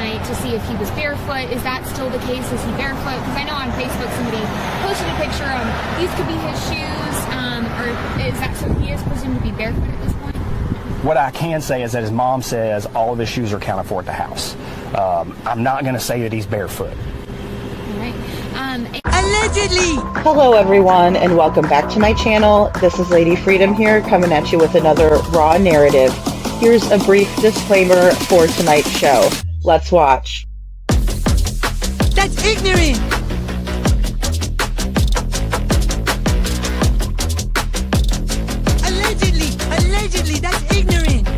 tonight to see if he was barefoot. Is that still the case? Is he barefoot? Because I know on Facebook somebody posted a picture of these could be his shoes, or is that so he is presumed to be barefoot at this point? What I can say is that his mom says all of his shoes are accounted for at the house. I'm not going to say that he's barefoot. All right. Allegedly! Hello everyone and welcome back to my channel. This is Lady Freedom here coming at you with another raw narrative. Here's a brief disclaimer for tonight's show. Let's watch. That's ignorant! Allegedly, that's ignorant!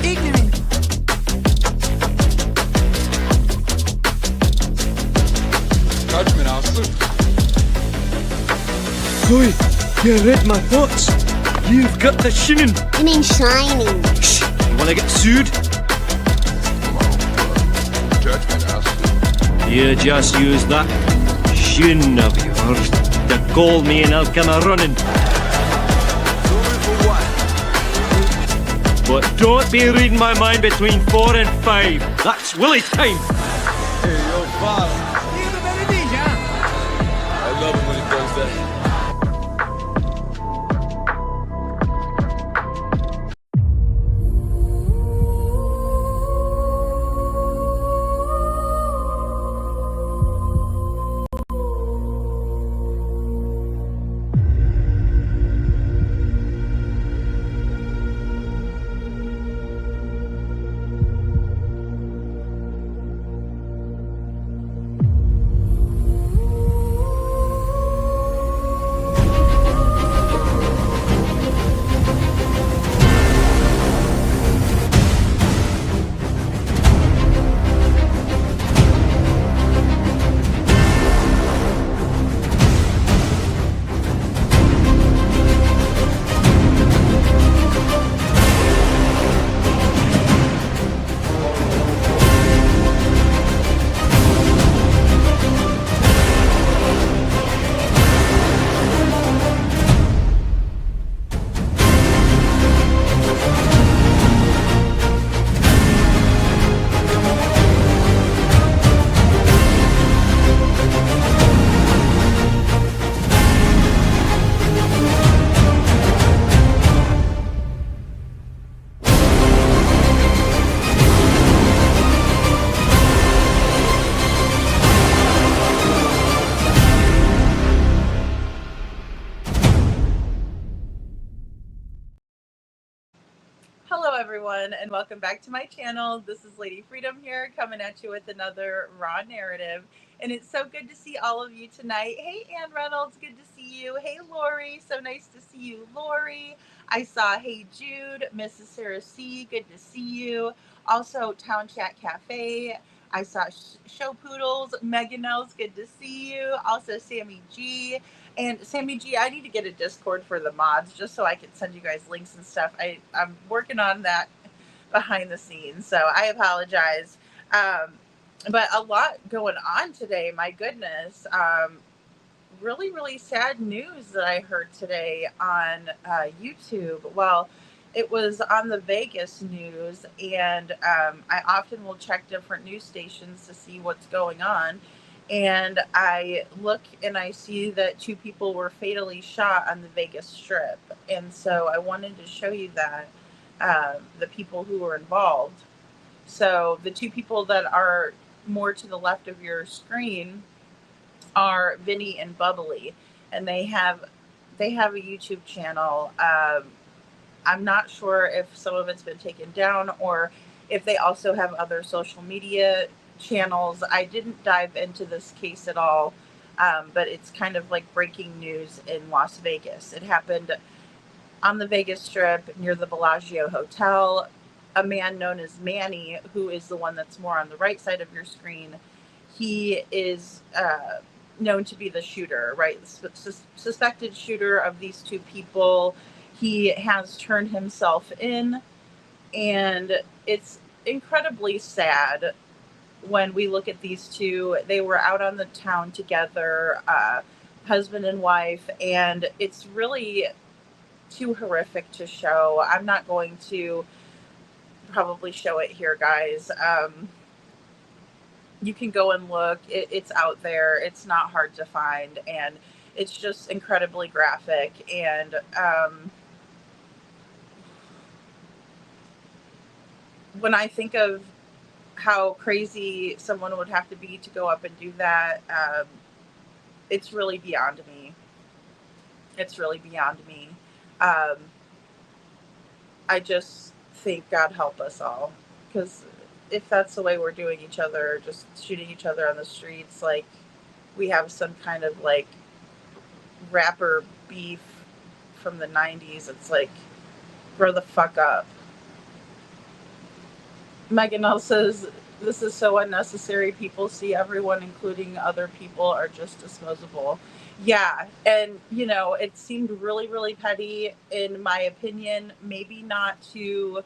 Ignorant. Judgment, Alistair. Oi, you read my thoughts. You've got the shinin. You mean shining? Shh, you wanna get sued? Judgment, Alistair. You just use that shin of yours to call me and I'll come a-running. But don't be reading my mind between 4 and 5. That's Willie time. Hey, yo, boss. I love it when he does that. Hello everyone and welcome back to my channel. This is Lady Freedom here coming at you with another raw narrative, and it's so good to see all of you tonight. Hey Ann Reynolds, good to see you. Hey Lori, so nice to see you. Lori, I saw Hey Jude, Mrs. Sarah C, good to see you. Also Town Chat Cafe, I saw Show Poodles, Megan Nels, good to see you. Also Sammy G. And Sammy G, I need to get a Discord for the mods just so I can send you guys links and stuff. I'm working on that behind the scenes, so I apologize. But a lot going on today, my goodness. Really, really sad news that I heard today on YouTube. Well, it was on the Vegas news, and I often will check different news stations to see what's going on. And I look and I see that 2 people were fatally shot on the Vegas Strip. And so I wanted to show you that, the people who were involved. So the 2 people that are more to the left of your screen are Vinny and Bubbly. And they have a YouTube channel. I'm not sure if some of it's been taken down or if they also have other social media channels. I didn't dive into this case at all, but it's kind of like breaking news in Las Vegas. It happened on the Vegas Strip near the Bellagio Hotel. A man known as Manny, who is the one that's more on the right side of your screen, he is known to be the shooter, right? The suspected shooter of these 2 people. He has turned himself in, and it's incredibly sad when we look at these 2. They were out on the town together, husband and wife, and it's really too horrific to show. I'm not going to probably show it here, guys. You can go and look. It's out there. It's not hard to find, and it's just incredibly graphic. And when I think of how crazy someone would have to be to go up and do that, it's really beyond me. It's really beyond me. I just think God help us all, because if that's the way we're doing each other, just shooting each other on the streets, like we have some kind of like rapper beef from the 90s, it's like, grow the fuck up. Megan L says, this is so unnecessary. People see everyone, including other people, are just disposable. Yeah. And, you know, it seemed really, really petty, in my opinion. Maybe not to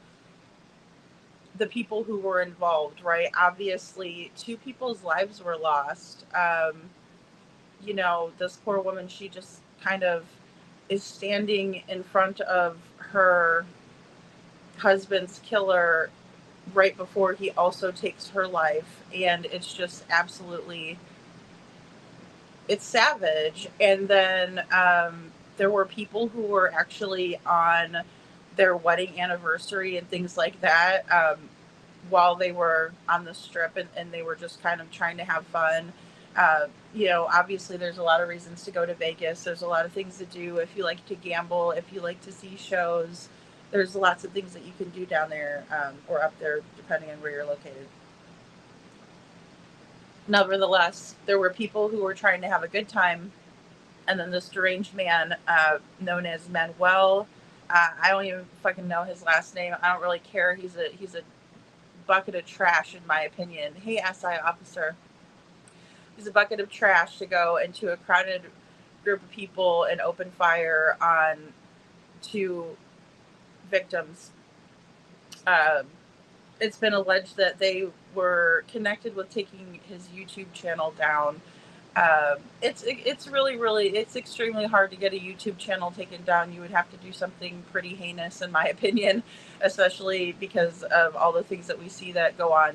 the people who were involved, right? Obviously, 2 people's lives were lost. You know, this poor woman, she just kind of is standing in front of her husband's killer right before he also takes her life, and it's just absolutely, it's savage. And then there were people who were actually on their wedding anniversary and things like that, while they were on the strip, and they were just kind of trying to have fun. You know, obviously there's a lot of reasons to go to Vegas. There's a lot of things to do if you like to gamble, if you like to see shows. There's lots of things that you can do down there, or up there, depending on where you're located. Nevertheless, there were people who were trying to have a good time, and then this deranged man, known as Manuel, I don't even fucking know his last name. I don't really care. He's a bucket of trash, in my opinion. Hey, SI officer. He's a bucket of trash to go into a crowded group of people and open fire on 2 victims. It's been alleged that they were connected with taking his YouTube channel down. It's really, it's extremely hard to get a YouTube channel taken down. You would have to do something pretty heinous, in my opinion, especially because of all the things that we see that go on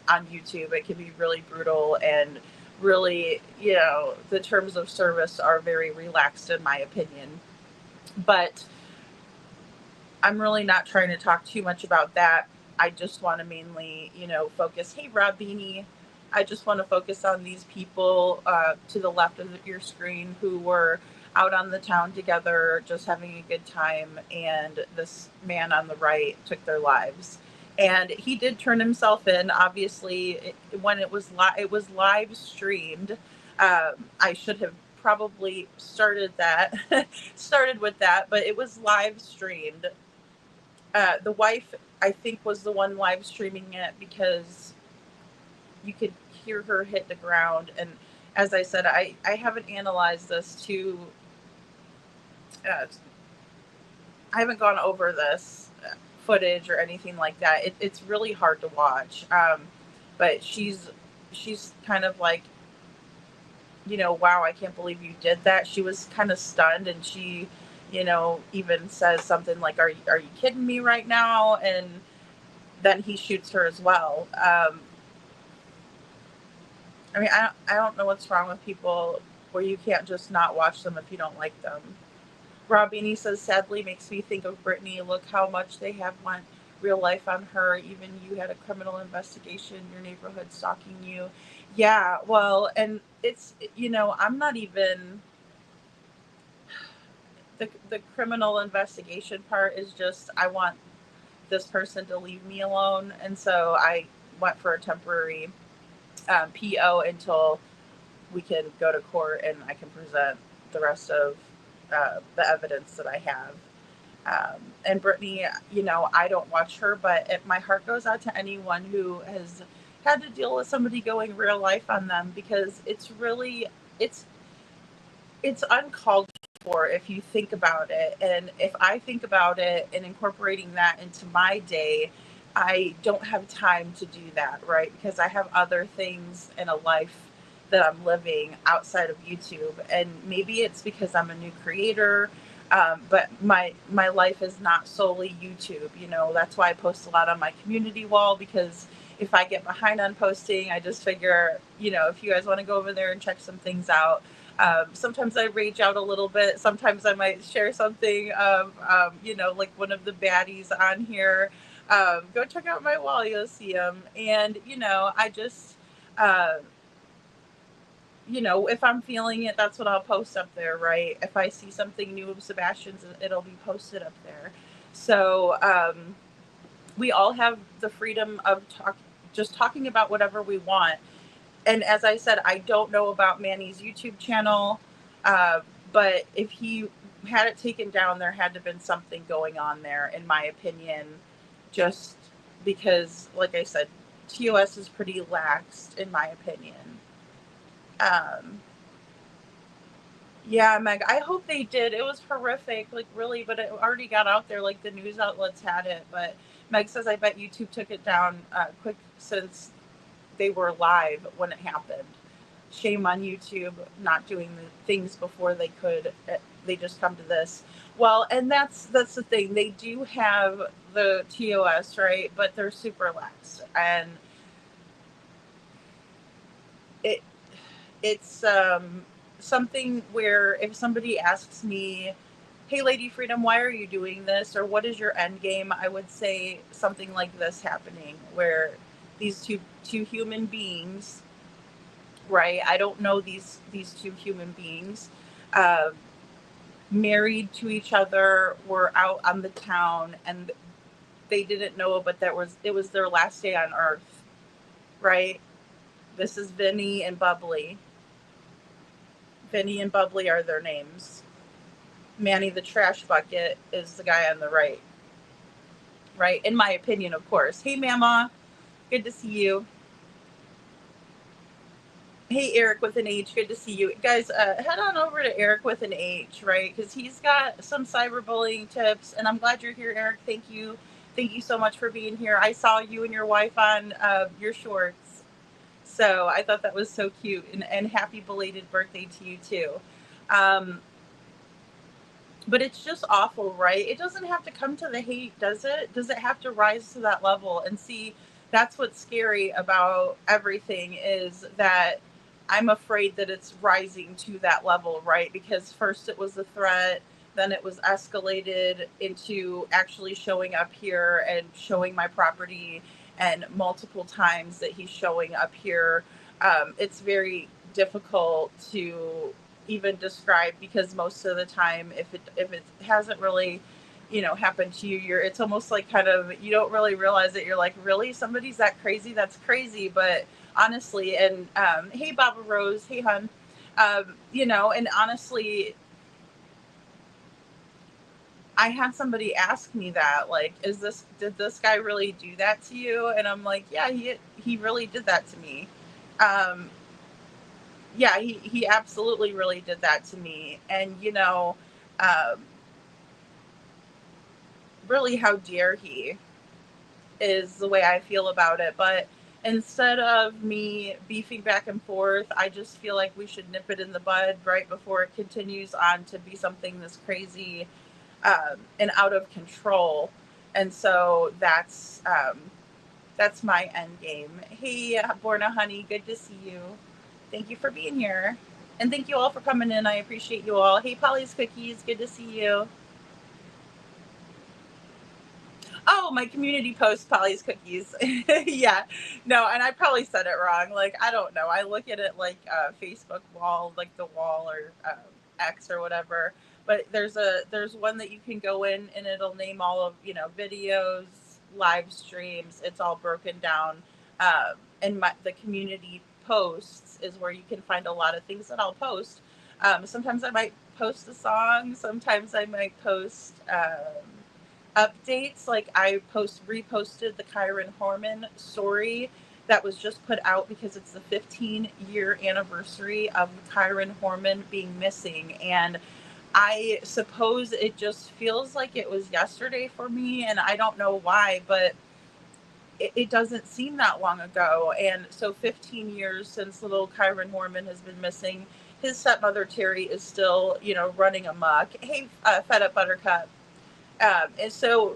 YouTube. It can be really brutal, and really, you know, the terms of service are very relaxed, in my opinion. But I'm really not trying to talk too much about that. I just want to mainly, you know, focus. Hey, Rob Beanie. I just want to focus on these people to the left of your screen who were out on the town together, just having a good time. And this man on the right took their lives. And he did turn himself in. Obviously, when it was live streamed. I should have probably started with that, but it was live streamed. The wife, I think, was the one live streaming it, because you could hear her hit the ground. And as I said, I haven't analyzed this I haven't gone over this footage or anything like that. It's really hard to watch. But she's kind of like, you know, wow, I can't believe you did that. She was kind of stunned, and she, you know, even says something like, are you kidding me right now? And then he shoots her as well. I mean, I don't know what's wrong with people where you can't just not watch them if you don't like them. Rob Beanie says, sadly makes me think of Brittany. Look how much they have went real life on her. Even you had a criminal investigation, your neighborhood stalking you. Yeah, well, and it's, you know, I'm not even, the criminal investigation part is just, I want this person to leave me alone. And so I went for a temporary PO until we can go to court and I can present the rest of the evidence that I have. And Brittany, you know, I don't watch her, but my heart goes out to anyone who has had to deal with somebody going real life on them, because it's really, it's uncalled for if you think about it. And if I think about it and incorporating that into my day, I don't have time to do that, right? Because I have other things in a life that I'm living outside of YouTube. And maybe it's because I'm a new creator. But my life is not solely YouTube. You know, that's why I post a lot on my community wall, because if I get behind on posting, I just figure, you know, if you guys want to go over there and check some things out. Sometimes I rage out a little bit. Sometimes I might share something of, you know, like one of the baddies on here. Go check out my wall, you'll see them. And, you know, I just, you know, if I'm feeling it, that's what I'll post up there, right? If I see something new of Sebastian's, it'll be posted up there. So we all have the freedom of just talking about whatever we want. And as I said, I don't know about Manny's YouTube channel, but if he had it taken down, there had to have been something going on there, in my opinion, just because, like I said, TOS is pretty lax, in my opinion. Yeah, Meg, I hope they did. It was horrific, like really, but it already got out there, like the news outlets had it. But Meg says, I bet YouTube took it down quick, since they were live when it happened. Shame on YouTube not doing the things before they could. They just come to this. Well, and that's the thing. They do have the TOS, right? But they're super lax, and it's something where if somebody asks me, hey, Lady Freedom, why are you doing this? Or what is your end game? I would say something like this happening, where these two human beings, right? I don't know these two human beings, married to each other, were out on the town, and they didn't know, but it was their last day on Earth, right? This is Vinny and Bubbly. Vinny and Bubbly are their names. Manny the trash bucket is the guy on the right. Right? In my opinion, of course. Hey, Mama. Good to see you. Hey, Eric with an H. Good to see you. Guys, head on over to Eric with an H, right? Because he's got some cyberbullying tips. And I'm glad you're here, Eric. Thank you. Thank you so much for being here. I saw you and your wife on your shorts. So I thought that was so cute, and happy belated birthday to you too. But it's just awful, right? It doesn't have to come to the hate, does it? Does it have to rise to that level? And see, that's what's scary about everything, is that I'm afraid that it's rising to that level, right? Because first it was a threat, then it was escalated into actually showing up here and showing my property, and multiple times that he's showing up here. It's very difficult to even describe, because most of the time, if it hasn't really, you know, happened to you, it's almost like kind of, you don't really realize it. You're like, really, somebody's that crazy? That's crazy. But honestly, and hey, Baba Rose, hey, hun, you know, and honestly, I had somebody ask me that, like, did this guy really do that to you? And I'm like, yeah, he really did that to me. Yeah, he absolutely really did that to me. And, you know, really, how dare he, is the way I feel about it. But instead of me beefing back and forth, I just feel like we should nip it in the bud right before it continues on to be something that's crazy and out of control. And so that's my end game. Hey, Borna Honey, good to see you. Thank you for being here. And thank you all for coming in. I appreciate you all. Hey, Polly's Cookies, good to see you. Oh, my community post, Polly's Cookies. Yeah, no, and I probably said it wrong. Like, I don't know. I look at it like a Facebook wall, like the wall, or X or whatever. But there's one that you can go in, and it'll name all of, you know, videos, live streams. It's all broken down. And the community posts is where you can find a lot of things that I'll post. Sometimes I might post a song. Sometimes I might post updates. Like, I reposted the Kyron Horman story that was just put out because it's the 15-year anniversary of Kyron Horman being missing. And I suppose it just feels like it was yesterday for me, and I don't know why, but it doesn't seem that long ago. And so 15 years since little Kyron Horman has been missing. his stepmother Terry is still, you know, running amok. Hey, Fed Up Buttercup. And so,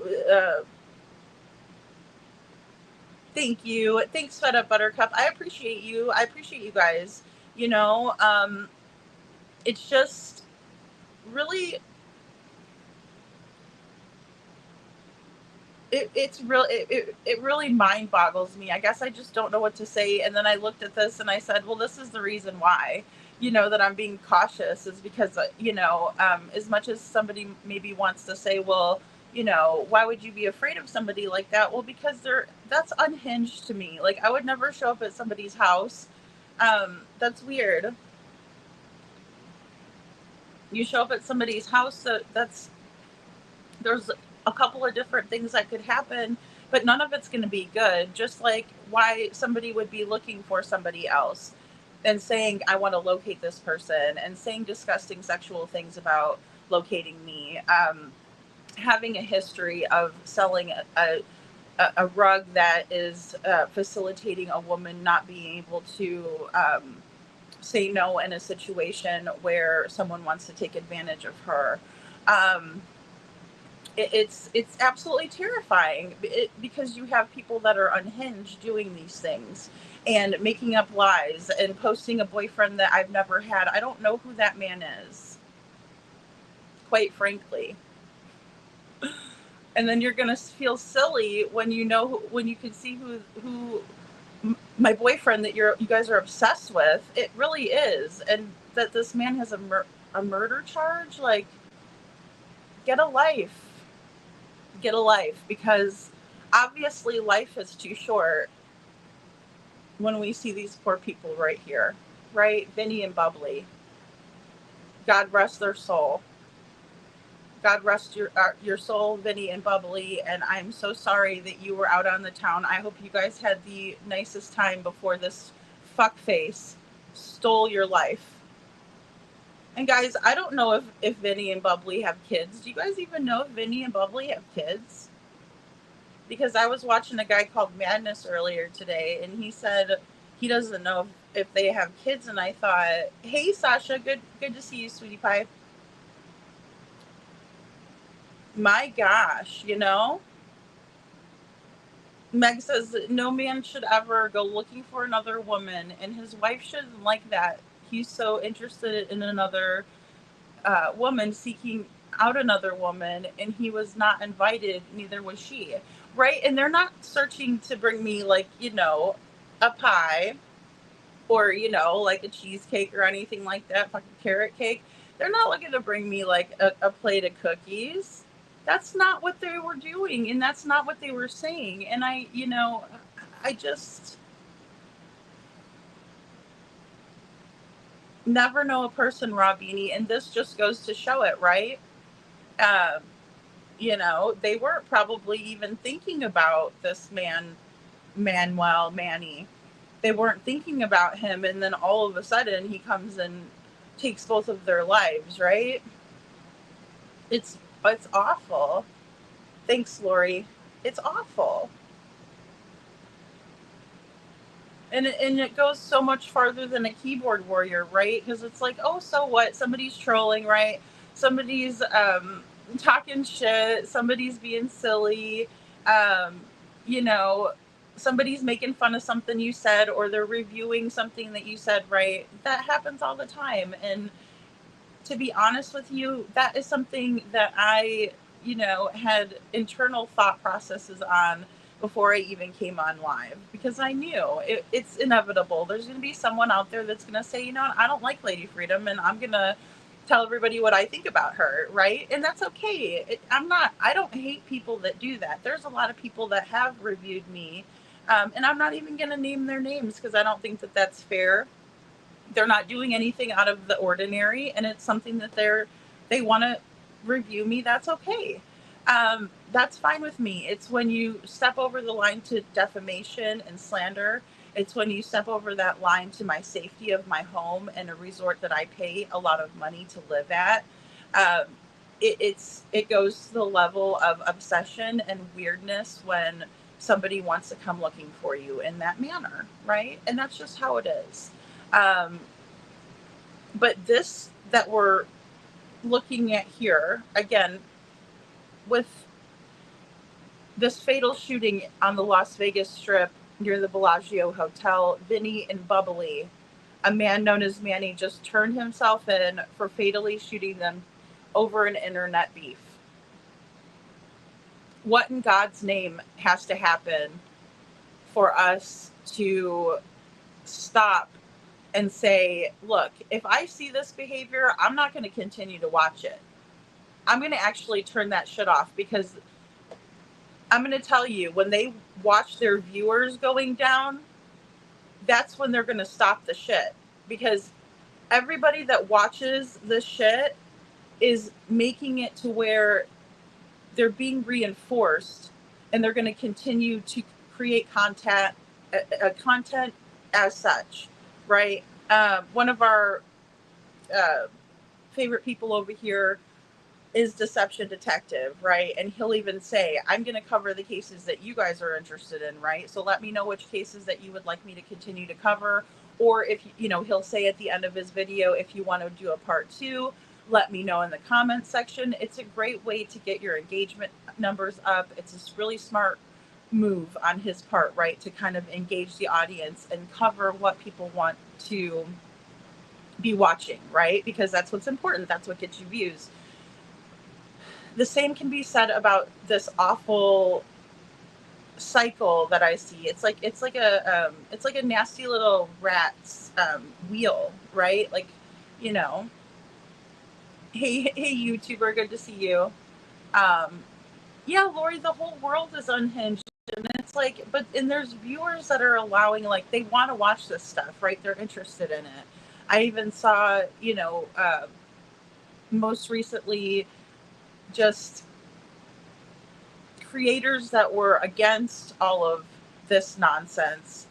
thank you. Thanks, Fed Up Buttercup. I appreciate you. I appreciate you guys. You know, it's just really, it really mind boggles me. I guess I just don't know what to say. And then I looked at this and I said, well, this is the reason why, you know, that I'm being cautious, is because, you know, as much as somebody maybe wants to say, well, you know, why would you be afraid of somebody like that? Well, because that's unhinged to me. Like, I would never show up at somebody's house. That's weird. You show up at somebody's house, there's a couple of different things that could happen, but none of it's going to be good. Just like why somebody would be looking for somebody else and saying, I want to locate this person, and saying disgusting sexual things about locating me, having a history of selling a rug that is facilitating a woman not being able to say no in a situation where someone wants to take advantage of her. It's absolutely terrifying, because you have people that are unhinged doing these things and making up lies and posting a boyfriend that I've never had. I don't know who that man is, quite frankly. And then you're gonna feel silly when you know, when you can see who my boyfriend that you guys are obsessed with, it really is, and that this man has a murder charge. Like, get a life. Get a life, because obviously life is too short when we see these poor people right here, right? Vinny and Bubbly. God rest their soul. God rest your soul, Vinny and Bubbly. And I'm so sorry that you were out on the town. I hope you guys had the nicest time before this fuckface stole your life. And guys, I don't know if Vinny and Bubbly have kids. Do you guys even know if Vinny and Bubbly have kids? Because I was watching a guy called Madness earlier today, and he said he doesn't know if they have kids. And I thought, hey, Sasha, good to see you, sweetie pie. My gosh, you know? Meg says no man should ever go looking for another woman, and his wife shouldn't like that. He's so interested in another woman, seeking out another woman, and he was not invited, neither was she, right? And they're not searching to bring me, like, you know, a pie or, you know, like a cheesecake or anything like that, fucking carrot cake. They're not looking to bring me like a plate of cookies. That's not what they were doing, and that's not what they were saying. And I just never know a person, Robini, and this just goes to show it, right? You know, they weren't probably even thinking about this man, Manny. They weren't thinking about him, and then all of a sudden he comes and takes both of their lives, right? It's awful. Thanks, Lori. It's awful. And it goes so much farther than a keyboard warrior, right? Because it's like, oh, so what? Somebody's trolling, right? Somebody's talking shit. Somebody's being silly. You know, somebody's making fun of something you said, or they're reviewing something that you said, right? That happens all the time. And to be honest with you, that is something that I, you know, had internal thought processes on before I even came on live, because I knew it's inevitable. There's going to be someone out there that's going to say, you know, I don't like Lady Freedom, and I'm going to tell everybody what I think about her, right? And that's okay. I don't hate people that do that. There's a lot of people that have reviewed me, and I'm not even going to name their names because I don't think that that's fair. They're not doing anything out of the ordinary, and it's something that they want to review me. That's okay. That's fine with me. It's when you step over the line to defamation and slander. It's when you step over that line to my safety of my home and a resort that I pay a lot of money to live at. It goes to the level of obsession and weirdness when somebody wants to come looking for you in that manner, right? And that's just how it is. But this that we're looking at here, again, with this fatal shooting on the Las Vegas Strip near the Bellagio Hotel, Vinny and Bubbly, a man known as Manny, just turned himself in for fatally shooting them over an internet beef. What in God's name has to happen for us to stop and say, look, if I see this behavior, I'm not going to continue to watch it. I'm going to actually turn that shit off, because I'm going to tell you, when they watch their viewers going down, that's when they're going to stop the shit. Because everybody that watches this shit is making it to where they're being reinforced, and they're going to continue to create content as such, right? One of our favorite people over here is Deception Detective, right? And he'll even say, I'm going to cover the cases that you guys are interested in, right? So let me know which cases that you would like me to continue to cover. Or if, he'll say at the end of his video, if you want to do a part 2, let me know in the comments section. It's a great way to get your engagement numbers up. It's this really smart move on his part, right? To kind of engage the audience and cover what people want to be watching, right? Because that's what's important. That's what gets you views. The same can be said about this awful cycle that I see. It's like a nasty little rat's wheel, right? Like, hey YouTuber, good to see you. Yeah, Lori, the whole world is unhinged, and it's like, and there's viewers that are allowing, like, they want to watch this stuff, right? They're interested in it. I even saw, most recently, just creators that were against all of this nonsense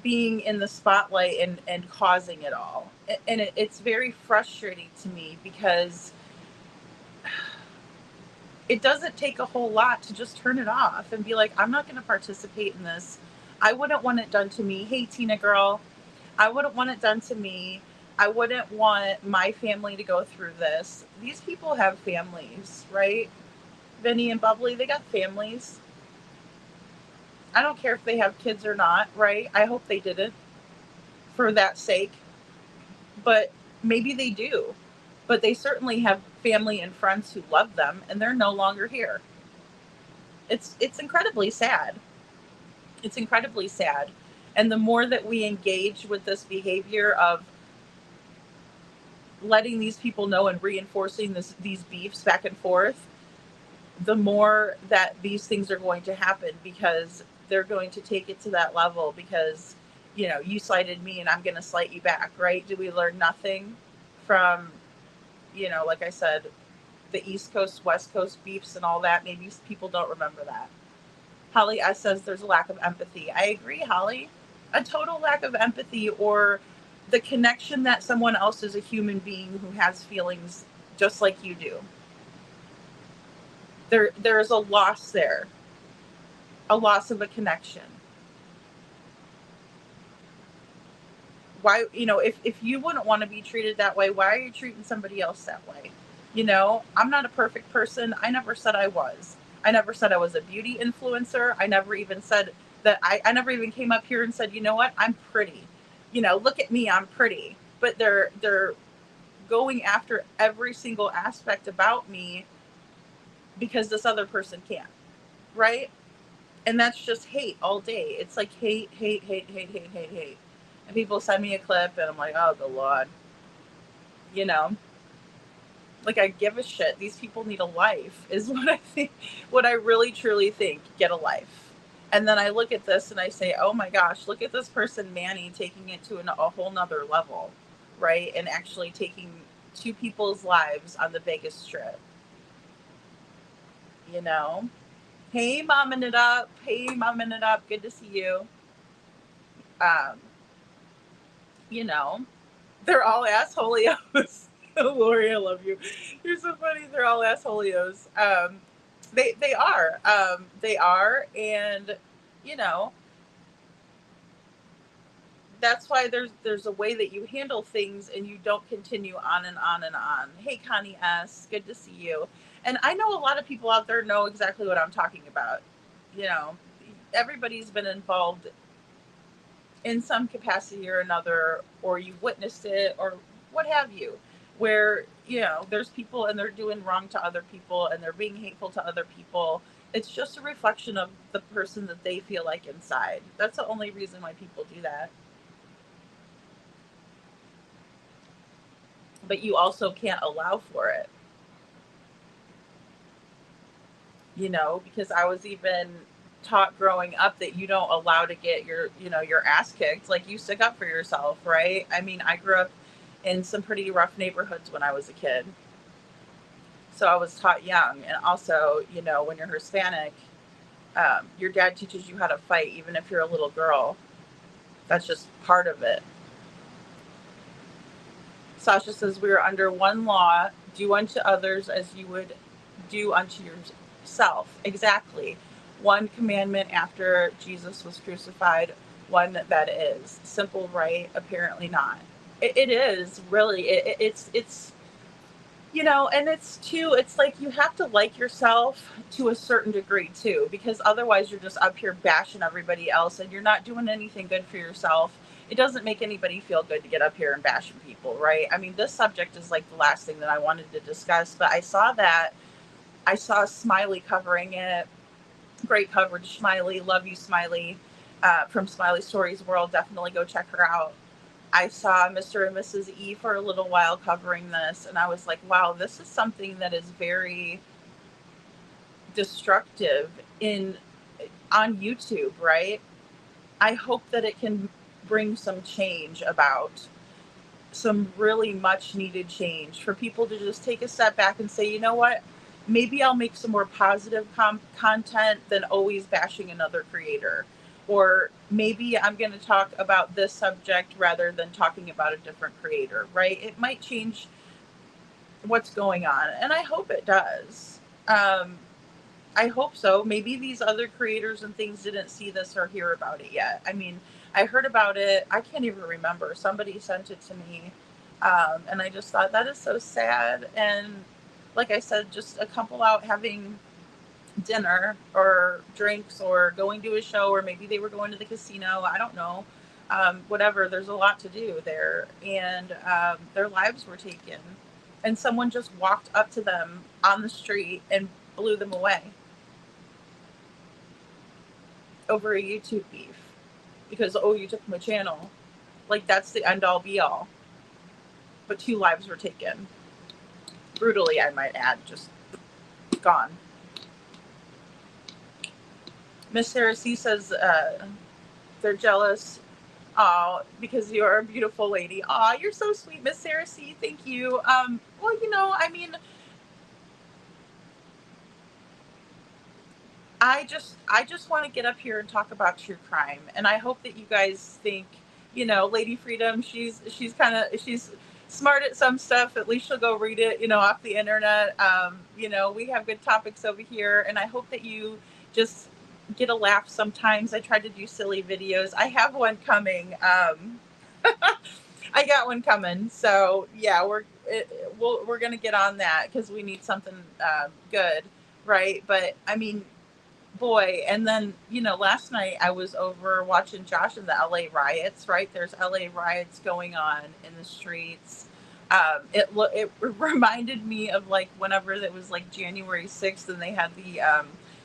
being in the spotlight and causing it all. And it's very frustrating to me, because it doesn't take a whole lot to just turn it off and be like, I'm not going to participate in this. I wouldn't want it done to me. Hey, Tina girl, I wouldn't want it done to me. I wouldn't want my family to go through this. These people have families, right? Vinny and Bubbly, they got families. I don't care if they have kids or not, right? I hope they didn't for that sake. But maybe they do. But they certainly have family and friends who love them, and they're no longer here. It's incredibly sad. It's incredibly sad. And the more that we engage with this behavior of letting these people know and reinforcing these beefs back and forth, the more that these things are going to happen, because they're going to take it to that level, because, you slighted me and I'm going to slight you back, right? Do we learn nothing from, like I said, the East Coast, West Coast beefs and all that? Maybe people don't remember that. Holly S says there's a lack of empathy. I agree, Holly. A total lack of empathy, or the connection that someone else is a human being who has feelings just like you do. There's a loss there. A loss of a connection. Why, if you wouldn't want to be treated that way, why are you treating somebody else that way? I'm not a perfect person. I never said I was. I never said I was a beauty influencer. I never even said that I never even came up here and said, you know what, I'm pretty. Look at me, I'm pretty. But they're going after every single aspect about me because this other person can't, right? And that's just hate all day. It's like hate. And people send me a clip and I'm like, oh, the Lord. Like, I give a shit. These people need a life, is what I think. What I really, truly think. Get a life. And then I look at this and I say, oh my gosh, look at this person, Manny, taking it to a whole nother level, right? And actually taking 2 people's lives on the Vegas Strip. Hey, momming it up. Hey, momming it up. Good to see you. They're all assholios. Lori, I love you. You're so funny. They're all assholios. They are. They are. And, that's why there's a way that you handle things and you don't continue on and on and on. Hey, Connie S, good to see you. And I know a lot of people out there know exactly what I'm talking about. You know, everybody's been involved in some capacity or another, or you witnessed it, or what have you, where, you know, there's people and they're doing wrong to other people and they're being hateful to other people. It's just a reflection of the person that they feel like inside. That's the only reason why people do that. But you also can't allow for it, you know, because I was even taught growing up that you don't allow to get your, you know, your ass kicked. Like, you stick up for yourself, right? I mean, I grew up in some pretty rough neighborhoods when I was a kid. So I was taught young. And also, you know, when you're Hispanic, your dad teaches you how to fight, even if you're a little girl. That's just part of it. Sasha says, we are under one law: do unto others as you would do unto yourself. Exactly. One commandment after Jesus was crucified, one that is. Simple, right? Apparently not. It is, really. It's, you know, and it's too, it's like you have to like yourself to a certain degree too, because otherwise you're just up here bashing everybody else and you're not doing anything good for yourself. It doesn't make anybody feel good to get up here and bashing people, right? I mean, this subject is like the last thing that I wanted to discuss, but I saw Smiley covering it. Great coverage, Smiley. Love you, Smiley. From Smiley Stories World. Definitely go check her out. I saw Mr. and Mrs. E for a little while covering this, and I was like, wow, this is something that is very destructive on YouTube, right? I hope that it can bring some change about, some really much needed change for people to just take a step back and say, you know what? Maybe I'll make some more positive content than always bashing another creator. Or maybe I'm going to talk about this subject rather than talking about a different creator, right? It might change what's going on, and I hope it does. I hope so. Maybe these other creators and things didn't see this or hear about it yet. I mean, I heard about it. I can't even remember. Somebody sent it to me. And I just thought, that is so sad. And like I said, just a couple out having dinner or drinks or going to a show, or maybe they were going to the casino. I don't know. Whatever. There's a lot to do there. And their lives were taken. And someone just walked up to them on the street and blew them away over a YouTube beef because, oh, you took my channel. Like, that's the end all be all. But 2 lives were taken. Brutally, I might add, just gone. Miss Sarah C says they're jealous. Oh, because you're a beautiful lady. Oh, you're so sweet, Miss Sarah C. Thank you. Well, you know, I mean, I just want to get up here and talk about true crime, and I hope that you guys think, you know, Lady Freedom, she's smart at some stuff. At least she'll go read it, you know, off the internet. You know, we have good topics over here, and I hope that you just get a laugh sometimes. I try to do silly videos. I have one coming. I got one coming. So yeah, we're gonna get on that because we need something good, right? But I mean, boy, and then, you know, last night I was over watching Josh in the LA riots, right? There's LA riots going on in the streets. It reminded me of like whenever it was like January 6th and they had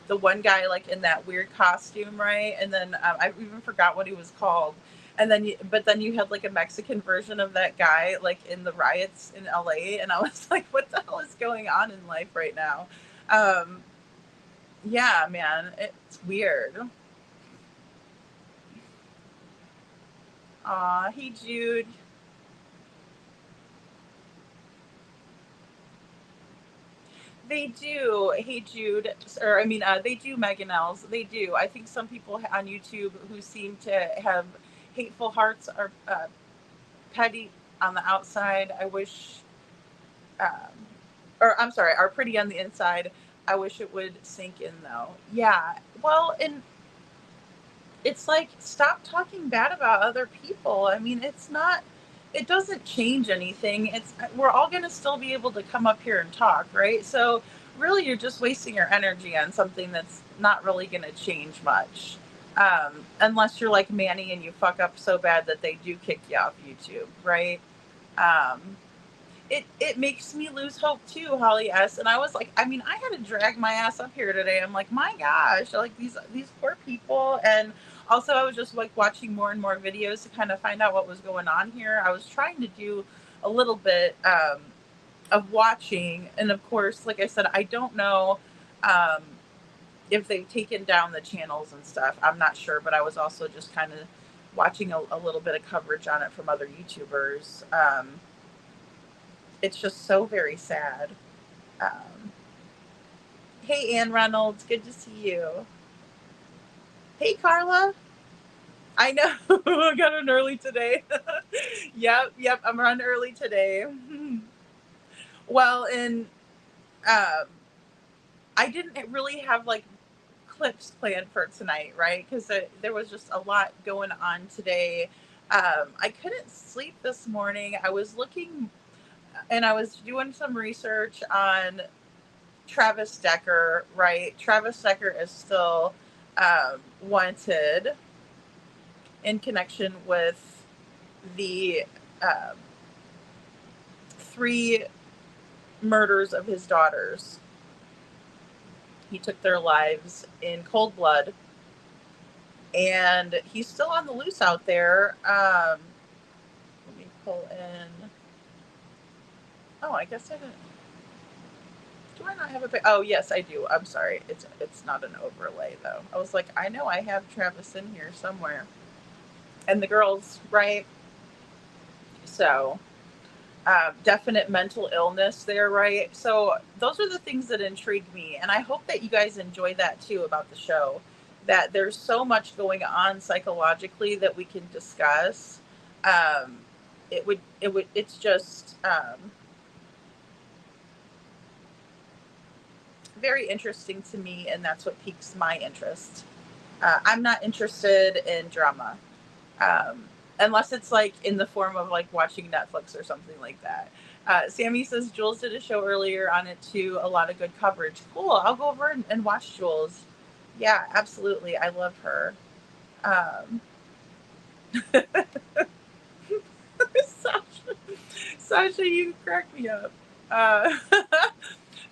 the one guy like in that weird costume, right? And then I even forgot what he was called. And then but then you had like a Mexican version of that guy like in the riots in LA, and I was like, what the hell is going on in life right now? Yeah, man, it's weird. Aw, hey Jude. They do. Hey Jude, or I mean, they do, Megan Els. They do. I think some people on YouTube who seem to have hateful hearts are petty on the outside. I wish, um, or I'm sorry, are pretty on the inside. I wish it would sink in though. Yeah. Well, and it's like, stop talking bad about other people. I mean, it doesn't change anything. We're all going to still be able to come up here and talk, right? So really, you're just wasting your energy on something that's not really going to change much. Unless you're like Manny and you fuck up so bad that they do kick you off YouTube, right? Um, it makes me lose hope too, Holly S. And I was like, I mean, I had to drag my ass up here today. I'm like, my gosh, like these poor people. And also, I was just like watching more and more videos to kind of find out what was going on here. I was trying to do a little bit of watching, and of course, like I said, I don't know um, if they've taken down the channels and stuff. I'm not sure, but I was also just kind of watching a little bit of coverage on it from other YouTubers. It's just so very sad. Um, hey, Ann Reynolds, good to see you. Hey, Carla. I know. I got on early today. Yep, I'm running early today. Well, and um, I didn't really have like clips planned for tonight, right? Because there was just a lot going on today. I couldn't sleep this morning. I was looking and I was doing some research on Travis Decker, right? Travis Decker is still wanted in connection with the um, 3 murders of his daughters. He took their lives in cold blood, and he's still on the loose out there. Let me pull in. Oh, I guess I didn't. Do I not have a? Oh, yes, I do. I'm sorry. It's not an overlay though. I was like, I know I have Travis in here somewhere, and the girls, right? So, definite mental illness there, right? So those are the things that intrigue me, and I hope that you guys enjoy that too about the show. That there's so much going on psychologically that we can discuss. Um, it's just very interesting to me, and that's what piques my interest. I'm not interested in drama, um, unless it's like in the form of like watching Netflix or something like that. Sammy says Jules did a show earlier on it too. A lot of good coverage. Cool. I'll go over and watch Jules. Yeah, absolutely. I love her. Um, Sasha, Sasha, you crack me up. Uh,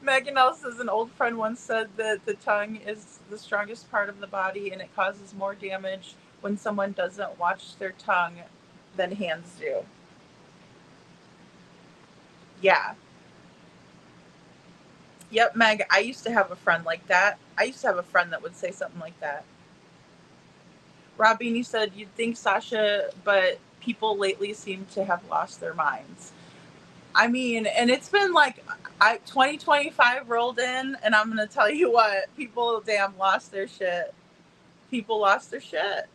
Megan else says an old friend once said that the tongue is the strongest part of the body and it causes more damage when someone doesn't watch their tongue than hands do. Yeah. Yep, Meg, I used to have a friend like that. I used to have a friend that would say something like that. Rob Beanie said, you'd think Sasha, but people lately seem to have lost their minds. I mean, and it's been like 2025 rolled in, and I'm going to tell you what, people damn lost their shit. People lost their shit.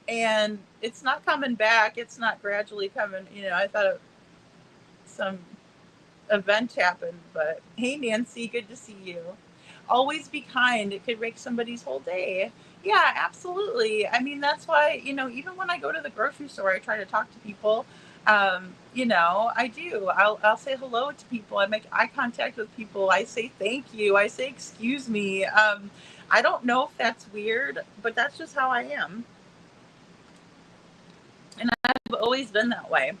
And it's not coming back. It's not gradually coming. You know, I thought some event happened, but hey, Nancy, good to see you. Always be kind. It could make somebody's whole day. Yeah, absolutely. I mean, that's why, you know, even when I go to the grocery store, I try to talk to people. You know, I do. I'll say hello to people. I make eye contact with people. I say thank you. I say excuse me. I don't know if that's weird, but that's just how I am. And I've always been that way.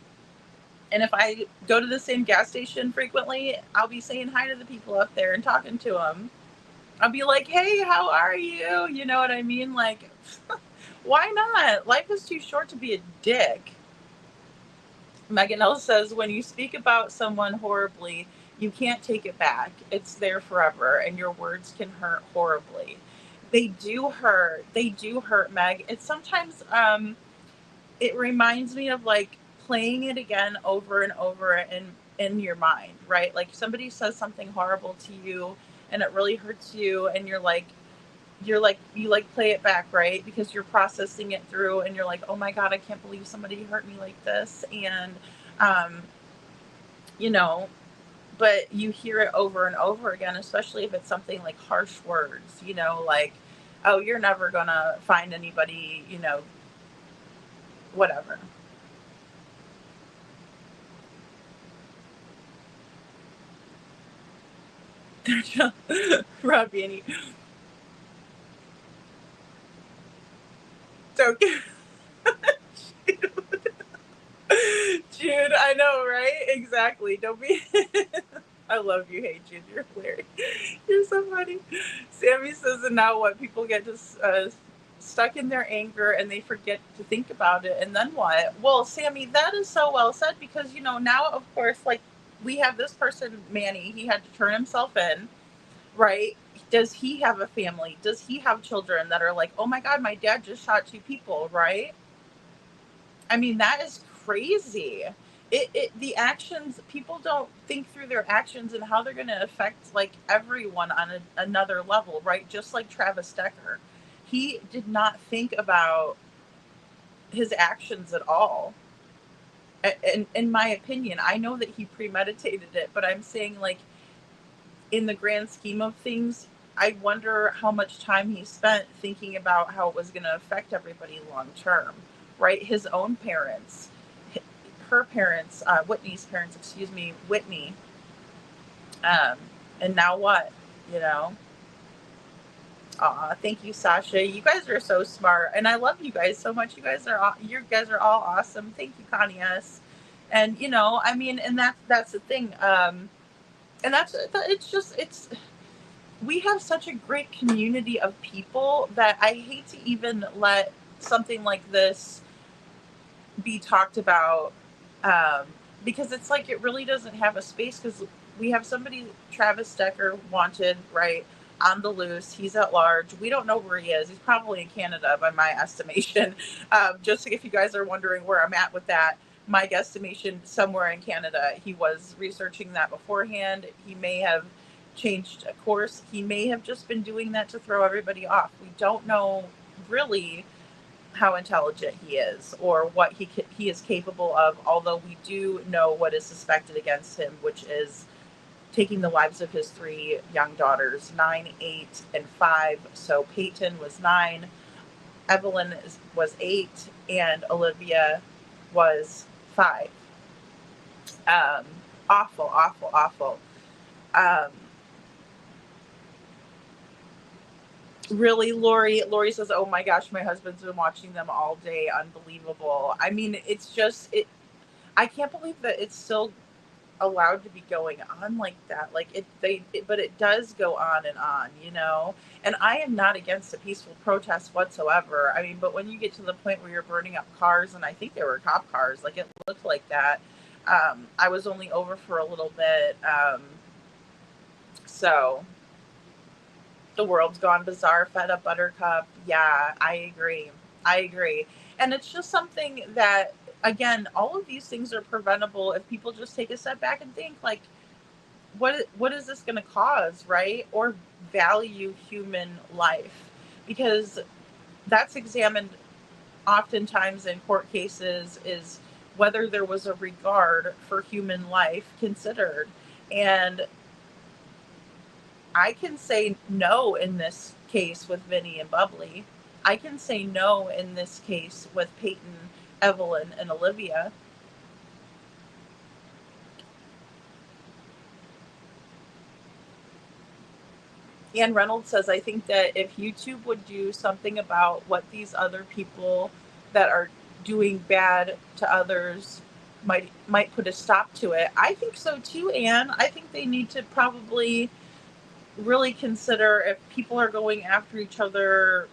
And if I go to the same gas station frequently, I'll be saying hi to the people up there and talking to them. I'll be like, hey, how are you? You know what I mean? Like, why not? Life is too short to be a dick. Megan L says, when you speak about someone horribly, you can't take it back. It's there forever, and your words can hurt horribly. They do hurt. They do hurt, Meg. It's sometimes, it reminds me of like playing it again over and over in your mind, right? Like somebody says something horrible to you and it really hurts you, and you play it back, right? Because you're processing it through and you're like, oh my God, I can't believe somebody hurt me like this. And, you know, but you hear it over and over again, especially if it's something like harsh words, you know, like, oh, you're never gonna find anybody, whatever. Robbie, don't get Jude, I know, right? Exactly. Don't be. I love you. Hey, Jude, you're hilarious. You're so funny. Sammy says, and now what? People get just stuck in their anger and they forget to think about it. And then what? Well, Sammy, that is so well said because, now, of course, like we have this person, Manny, he had to turn himself in, right? Does he have a family? Does he have children that are like, oh my God, my dad just shot 2 people, right? I mean, that is crazy. The actions, people don't think through their actions and how they're going to affect like everyone on another level, right? Just like Travis Decker. He did not think about his actions at all. And in my opinion, I know that he premeditated it, but I'm saying like in the grand scheme of things, I wonder how much time he spent thinking about how it was going to affect everybody long term, right? His own parents, her parents, Whitney's parents, Whitney. And now what, you know? Aw, thank you, Sasha. You guys are so smart, and I love you guys so much. You guys are all awesome. Thank you, Connie S. And I mean, and that's the thing. And it's we have such a great community of people that I hate to even let something like this be talked about, because it's like it really doesn't have a space because we have somebody, Travis Decker, wanted, right, on the loose. He's at large. We don't know where he is. He's probably in Canada by my estimation. Just if you guys are wondering where I'm at with that, my guesstimation, somewhere in Canada. He was researching that beforehand. He may have changed a course. He may have just been doing that to throw everybody off. We don't know really how intelligent he is or what he is capable of, although we do know what is suspected against him, which is taking the lives of his 3 young daughters, 9, 8, and 5. So Peyton was 9, Evelyn was 8, and Olivia was 5. Awful, awful, awful. Really, Lori says, oh my gosh, my husband's been watching them all day. Unbelievable. I mean, it's just, I can't believe that it's still allowed to be going on like that. Like but it does go on and on, and I am not against a peaceful protest whatsoever. I mean, but when you get to the point where you're burning up cars, and I think they were cop cars, like it looked like that. I was only over for a little bit. So the world's gone bizarre, fed up buttercup. Yeah, I agree. And it's just something that, again, all of these things are preventable if people just take a step back and think, like, what is this going to cause, right? Or value human life, because that's examined oftentimes in court cases, is whether there was a regard for human life considered. And I can say no in this case with Vinny and Bubbly. I can say no in this case with Peyton, Evelyn, and Olivia. Ann Reynolds says, I think that if YouTube would do something about what these other people that are doing bad to others might put a stop to it. I think so too, Ann. I think they need to probably really consider, if people are going after each other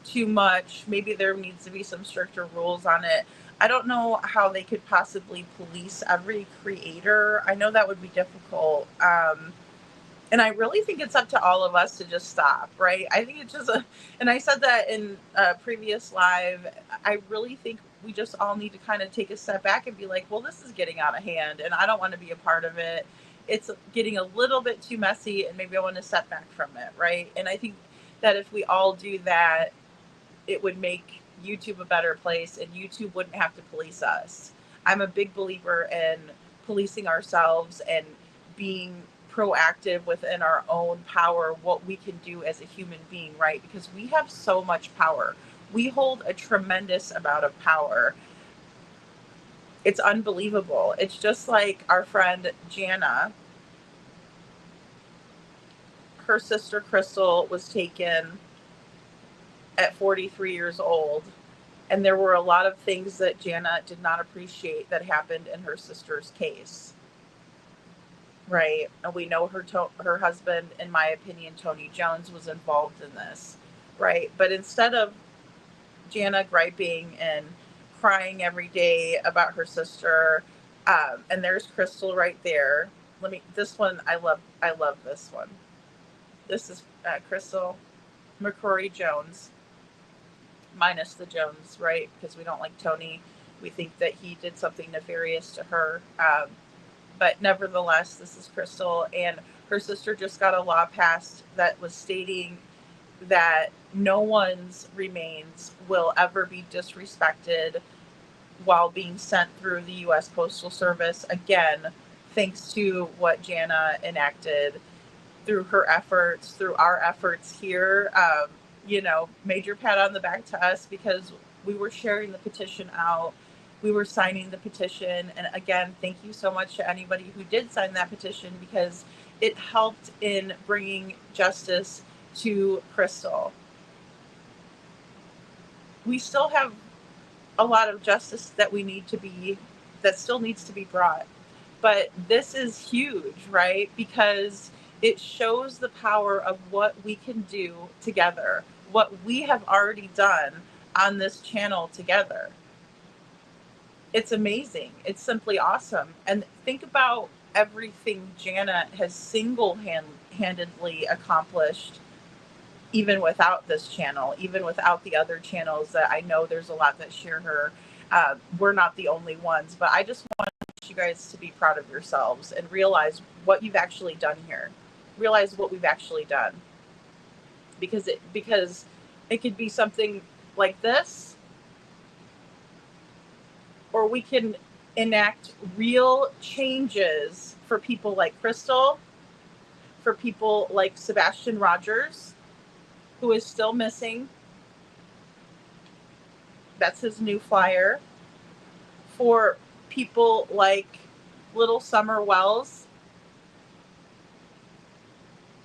too much, maybe there needs to be some stricter rules on it. I don't know how they could possibly police every creator. I know that would be difficult. And I really think it's up to all of us to just stop, right? I think it's just and I said that in a previous live, I really think we just all need to kind of take a step back and be like, well, this is getting out of hand and I don't want to be a part of it. It's getting a little bit too messy and maybe I want to step back from it, right? And I think that if we all do that, it would make YouTube a better place and YouTube wouldn't have to police us. I'm a big believer in policing ourselves and being proactive within our own power, what we can do as a human being, right? Because we have so much power. We hold a tremendous amount of power. It's unbelievable. It's just like our friend Jana. Her sister Crystal was taken at 43 years old. And there were a lot of things that Jana did not appreciate that happened in her sister's case. Right. And we know her husband, in my opinion, Tony Jones, was involved in this. Right. But instead of Jana griping and crying every day about her sister, and there's Crystal right there. This one, I love this one. This is Crystal McCrory Jones, minus the Jones, right? Because we don't like Tony. We think that he did something nefarious to her. But nevertheless, this is Crystal, and her sister just got a law passed that was stating that no one's remains will ever be disrespected while being sent through the U.S. Postal Service. Again, thanks to what Jana enacted through her efforts, through our efforts here. Major pat on the back to us, because we were sharing the petition out. We were signing the petition. And again, thank you so much to anybody who did sign that petition, because it helped in bringing justice to Crystal. We still have a lot of justice that still needs to be brought. But this is huge, right? Because it shows the power of what we can do together, what we have already done on this channel together. It's amazing. It's simply awesome. And think about everything Jana has single-handedly accomplished, even without this channel, even without the other channels that I know there's a lot that share her. We're not the only ones, but I just want you guys to be proud of yourselves and realize what you've actually done here. Realize what we've actually done. Because it could be something like this, or we can enact real changes for people like Crystal, for people like Sebastian Rogers, who is still missing. That's his new flyer. For people like Little Summer Wells.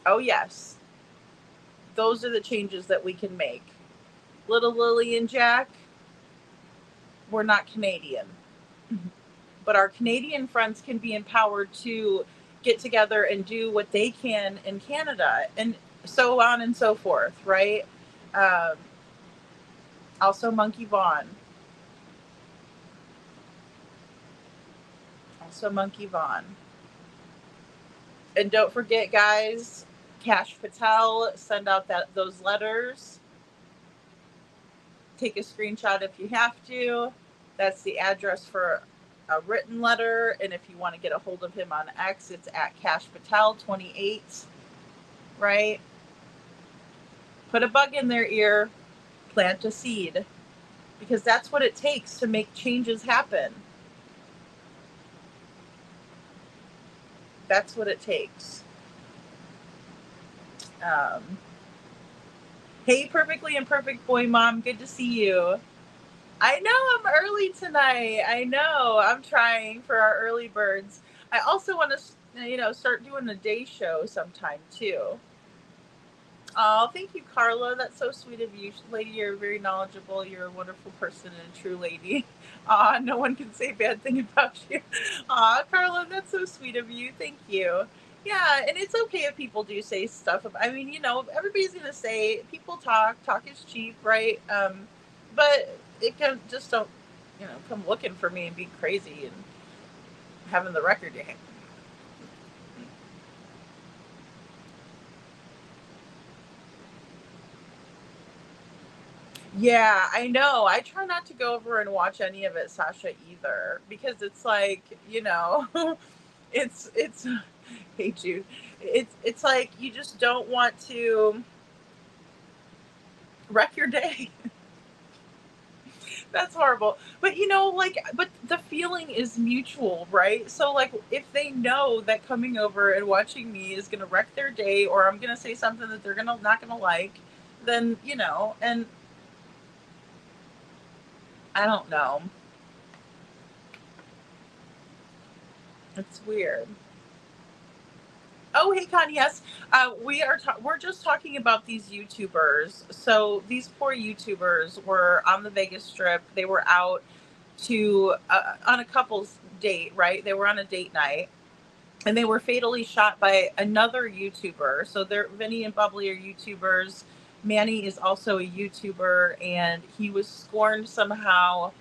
Oh yes. Those are the changes that we can make. Little Lily and Jack, we're not Canadian. But our Canadian friends can be empowered to get together and do what they can in Canada, and so on and so forth, right? Also Monkey Vaughn. And don't forget, guys, Cash Patel, send out those letters. Take a screenshot if you have to. That's the address for a written letter. And if you want to get a hold of him on X, it's at Cash Patel 28, right? Put a bug in their ear, plant a seed, because that's what it takes to make changes happen. That's what it takes. Hey, Perfectly Imperfect Boy Mom, good to see you. I know I'm early tonight. I know I'm trying for our early birds. I also want to, start doing a day show sometime too. Oh, thank you, Carla. That's so sweet of you. Lady, you're very knowledgeable. You're a wonderful person and a true lady. No one can say a bad thing about you. Carla, that's so sweet of you. Thank you. Yeah, and it's okay if people do say stuff. Everybody's going to say, people talk is cheap, right? But it can just don't, come looking for me and be crazy and having the record to hang. Yeah, I know. I try not to go over and watch any of it, Sasha, either, because it's like, it's hey Jude. It's like you just don't want to wreck your day. That's horrible. But like, but the feeling is mutual, right? So like, if they know that coming over and watching me is gonna wreck their day, or I'm gonna say something that they're gonna not gonna like, then and I don't know. It's weird. Oh, hey, Connie. Yes, we're just talking about these YouTubers. So these poor YouTubers were on the Vegas Strip. They were out to on a couple's date, right? They were on a date night, and they were fatally shot by another YouTuber. So they're Vinny and Bubbly are YouTubers. Manny is also a YouTuber, and he was scorned somehow,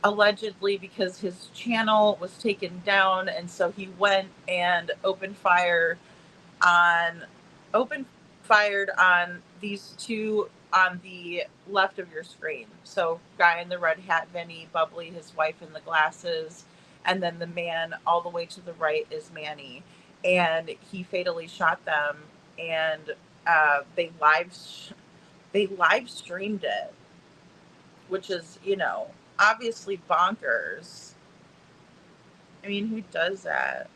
allegedly because his channel was taken down, and so he went and on open fired on these two on the left of your screen. So guy in the red hat, Vinny, Bubbly, his wife in the glasses, and then the man all the way to the right is Manny. And he fatally shot them, and they live streamed it, which is obviously bonkers. I mean, who does that?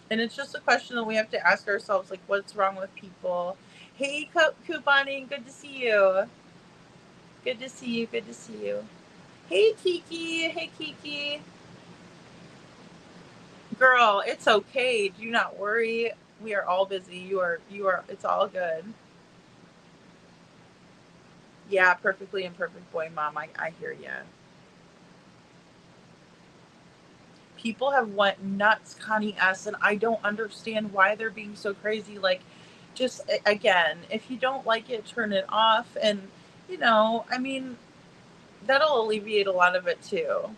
And it's just a question that we have to ask ourselves, like, what's wrong with people? Hey, Couponing, good to see you. Good to see you. Good to see you. Hey, Kiki. Hey, Kiki. Girl, it's okay. Do not worry. We are all busy. You are. It's all good. Yeah, perfectly imperfect boy, mom. I hear ya. People have went nuts, Connie S, and I don't understand why they're being so crazy. Like, just again, if you don't like it, turn it off. And I mean, that'll alleviate a lot of it too.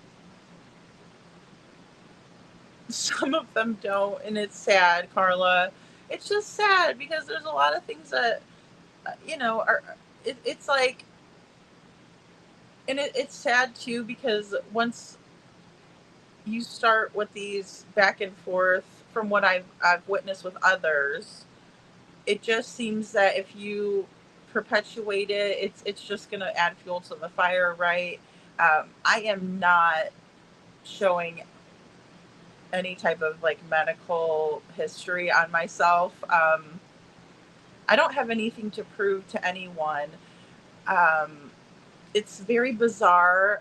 Some of them don't, and it's sad, Carla. It's just sad because there's a lot of things that are. It's like, and it's sad too because once you start with these back and forth, from what I've witnessed with others, it just seems that if you perpetuate it, it's just going to add fuel to the fire, right? I am not showing any type of like medical history on myself. I don't have anything to prove to anyone. It's very bizarre.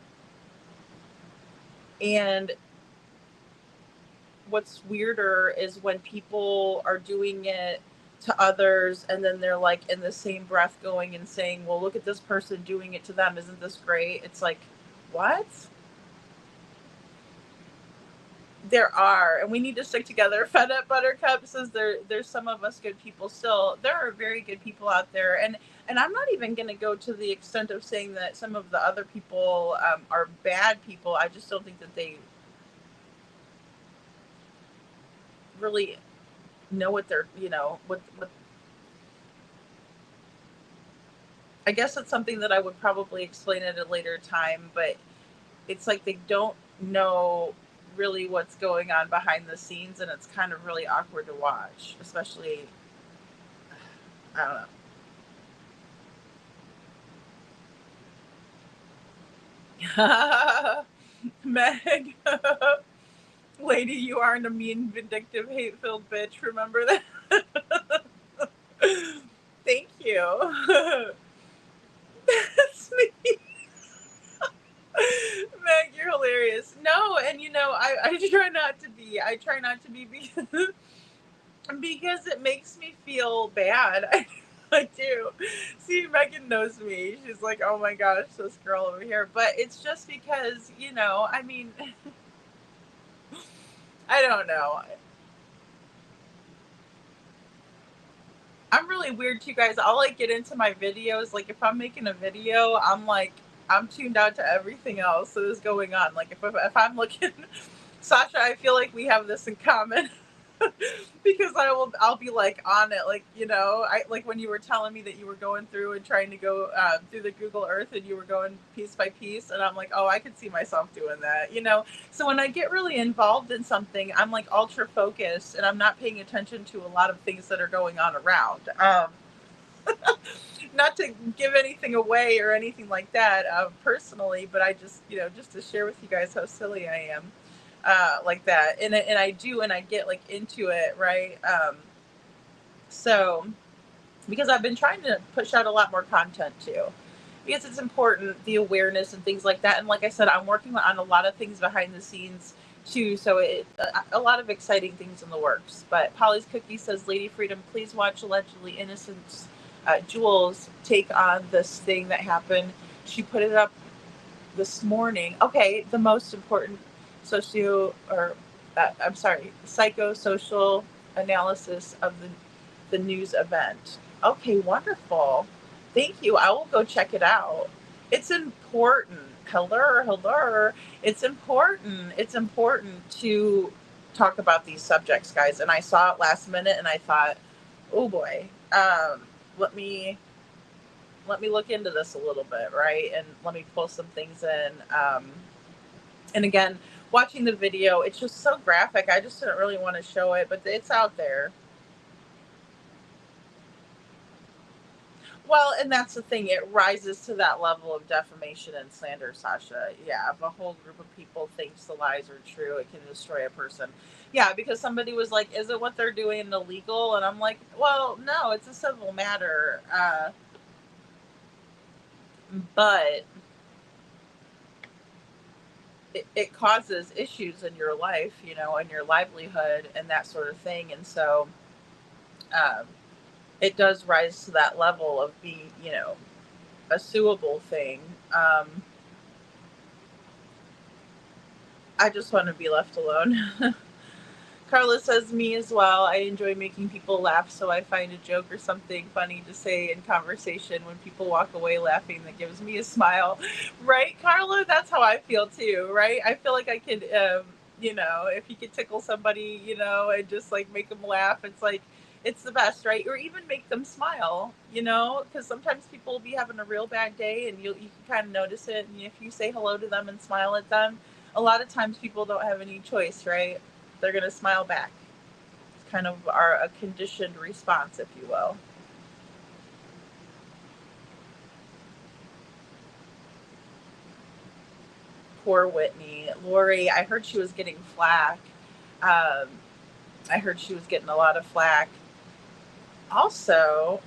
And what's weirder is when people are doing it to others, and then they're like in the same breath going and saying, well, look at this person doing it to them. Isn't this great? It's like, what? There are, and we need to stick together. Fed Up Buttercup says there's some of us good people still. There are very good people out there, and I'm not even going to go to the extent of saying that some of the other people are bad people. I just don't think that they really know what they're, what I guess it's something that I would probably explain at a later time, but it's like they don't know really what's going on behind the scenes, and it's kind of really awkward to watch, especially, I don't know. Meg, lady, you aren't a mean, vindictive, hate-filled bitch. Remember that? Thank you. That's me. Meg, you're hilarious. No, and I try not to be. I try not to be because it makes me feel bad. I do. See, Megan knows me. She's like, oh my gosh, this girl over here. But it's just because, I mean, I don't know. I'm really weird too, guys. I'll like get into my videos. Like if I'm making a video, I'm tuned out to everything else that is going on. Like if I'm looking, Sasha, I feel like we have this in common. Because I'll be like on it, like I like when you were telling me that you were going through and trying to go through the Google Earth, and you were going piece by piece, and I'm like, oh, I could see myself doing that, so when I get really involved in something, I'm like ultra focused, and I'm not paying attention to a lot of things that are going on around. not to give anything away or anything like that personally, but I just, just to share with you guys how silly I am like that. And I do, and I get like into it, right? So, because I've been trying to push out a lot more content too, because it's important, the awareness and things like that. And like I said, I'm working on a lot of things behind the scenes too. So a lot of exciting things in the works. But Polly's Cookie says, Lady Freedom, please watch Allegedly Innocent's Jules take on this thing that happened. She put it up this morning. Okay, the most important psychosocial analysis of the news event. Okay, wonderful. Thank you. I will go check it out. It's important. Hello. It's important. It's important to talk about these subjects, guys. And I saw it last minute and I thought, oh boy, let me look into this a little bit, right? And let me pull some things in. And again, watching the video, it's just so graphic. I just didn't really want to show it, but it's out there. Well, and that's the thing. It rises to that level of defamation and slander, Sasha. Yeah, if a whole group of people thinks the lies are true, it can destroy a person. Yeah, because somebody was like, is it what they're doing illegal? And I'm like, well, no, it's a civil matter. But it causes issues in your life, and your livelihood and that sort of thing. And so it does rise to that level of being, a suable thing. I just want to be left alone. Carla says, me as well. I enjoy making people laugh, so I find a joke or something funny to say in conversation when people walk away laughing that gives me a smile. Right, Carla? That's how I feel too, right? I feel like I could, if you could tickle somebody, and just like make them laugh, it's like, it's the best, right? Or even make them smile, because sometimes people will be having a real bad day and you can kind of notice it. And if you say hello to them and smile at them, a lot of times people don't have any choice, right? They're going to smile back. It's kind of a conditioned response, if you will. Poor Whitney. Lori, I heard she was getting flack. I heard she was getting a lot of flack. Also,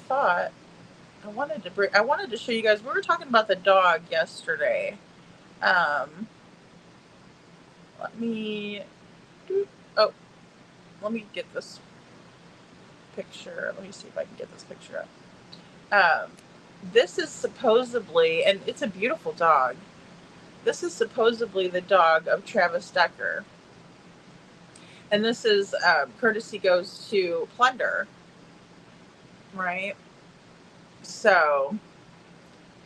I wanted to show you guys, we were talking about the dog yesterday. Let me get this picture. Let me see if I can get this picture up. This is supposedly, and it's a beautiful dog. This is supposedly the dog of Travis Decker. And this is, courtesy goes to Plunder, right? So,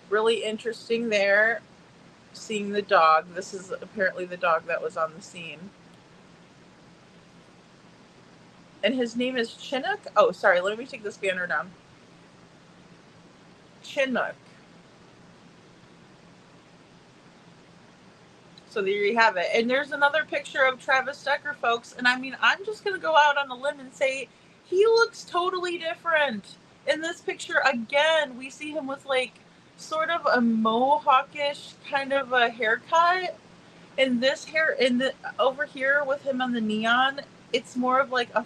really interesting there, seeing the dog. This is apparently the dog that was on the scene. And his name is Chinook. Oh, sorry, let me take this banner down. Chinook. So there you have it. And there's another picture of Travis Decker, folks. And I mean, I'm just going to go out on a limb and say he looks totally different. In this picture, again, we see him with like sort of a mohawkish kind of a haircut. And this hair, over here with him on the neon, it's more of like a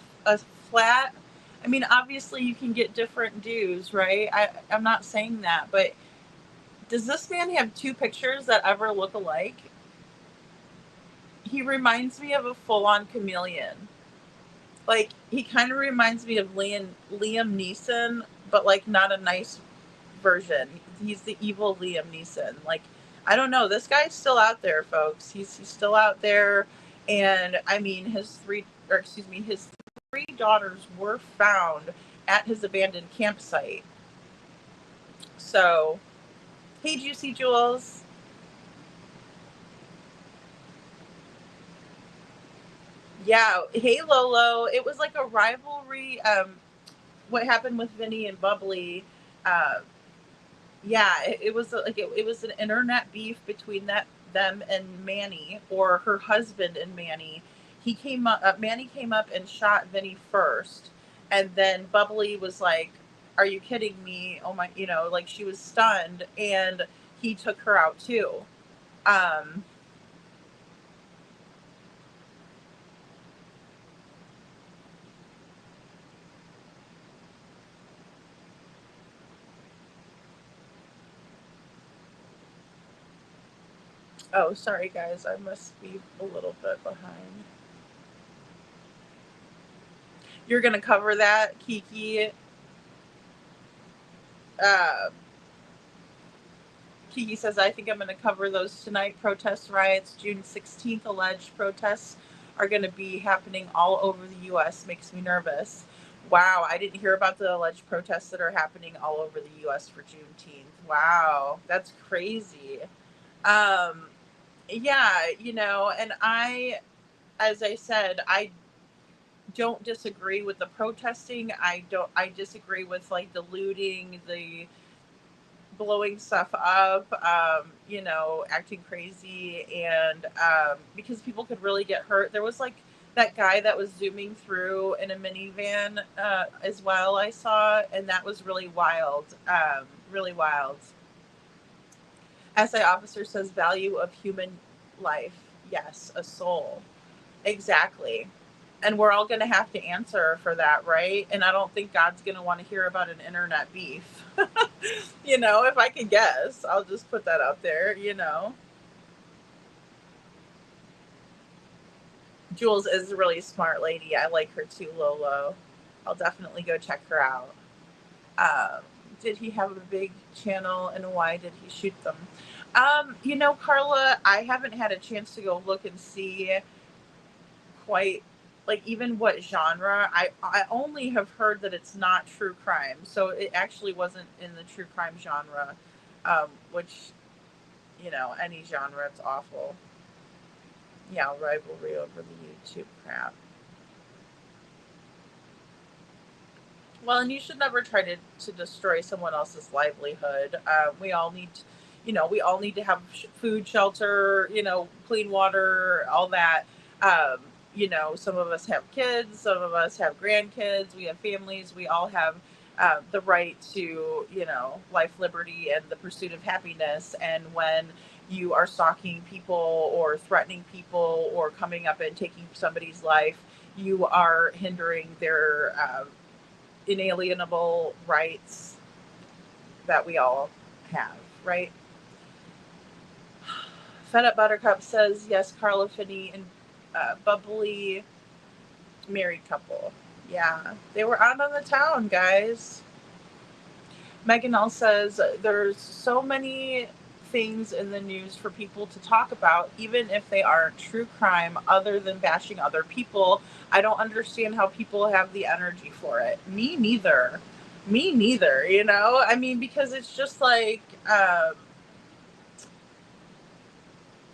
flat. I mean, obviously you can get different dues, right? I'm not saying that, but does this man have two pictures that ever look alike? He reminds me of a full-on chameleon. Like, he kind of reminds me of Liam Neeson, but like not a nice version. He's the evil Liam Neeson. Like, I don't know. This guy's still out there, folks. He's still out there. And I mean, his three daughters were found at his abandoned campsite. So, hey, Juicy Jules. Yeah, hey Lolo. It was like a rivalry. What happened with Vinny and Bubbly? Yeah, it was like it was an internet beef between them and Manny, or her husband and Manny. Manny came up and shot Vinny first, and then Bubbly was like, are you kidding me? Oh my, like she was stunned, and he took her out too. Um, oh, sorry guys, I must be a little bit behind. You're gonna cover that, Kiki. Uh, Kiki says, I think I'm going to cover those tonight. Protest riots, June 16th, alleged protests are going to be happening all over the U.S. Makes me nervous. Wow, I didn't hear about the alleged protests that are happening all over the U.S. for Juneteenth. Wow, that's crazy. Yeah, and as I said, I don't disagree with the protesting. I disagree with like the looting, the blowing stuff up, acting crazy, and because people could really get hurt. There was like that guy that was zooming through in a minivan as well, I saw, and that was really wild, really wild. SI officer says value of human life. Yes, a soul. Exactly. And we're all going to have to answer for that, right? And I don't think God's going to want to hear about an internet beef. If I can guess, I'll just put that out there. Jules is a really smart lady. I like her too, Lolo. I'll definitely go check her out. Did he have a big channel, and why did he shoot them? Carla, I haven't had a chance to go look and see quite like even what genre. I only have heard that it's not true crime, so it actually wasn't in the true crime genre, which any genre, it's awful. Yeah, rivalry over the YouTube crap. Well, and you should never try to destroy someone else's livelihood. We all need to have food, shelter, clean water, all that. Some of us have kids, some of us have grandkids, we have families, we all have the right to, life, liberty, and the pursuit of happiness. And when you are stalking people or threatening people or coming up and taking somebody's life, you are hindering their inalienable rights that we all have, right? Fed Up Buttercup says, yes, Carla Finney and bubbly married couple. Yeah, they were out on the town, guys. Megan L says, there's so many things in the news for people to talk about, even if they aren't true crime, other than bashing other people. I don't understand how people have the energy for it. Me neither. I mean, because it's just like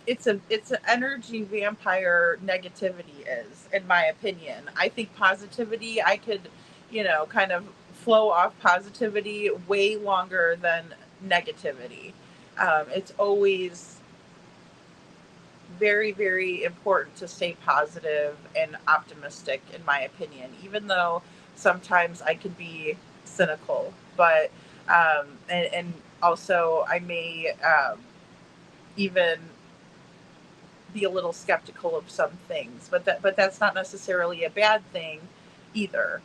it's an energy vampire. Negativity is, in my opinion. I think positivity, I could kind of flow off positivity way longer than negativity. It's always very, very important to stay positive and optimistic, in my opinion, even though sometimes I could be cynical, but and also I may even be a little skeptical of some things, but that's not necessarily a bad thing either.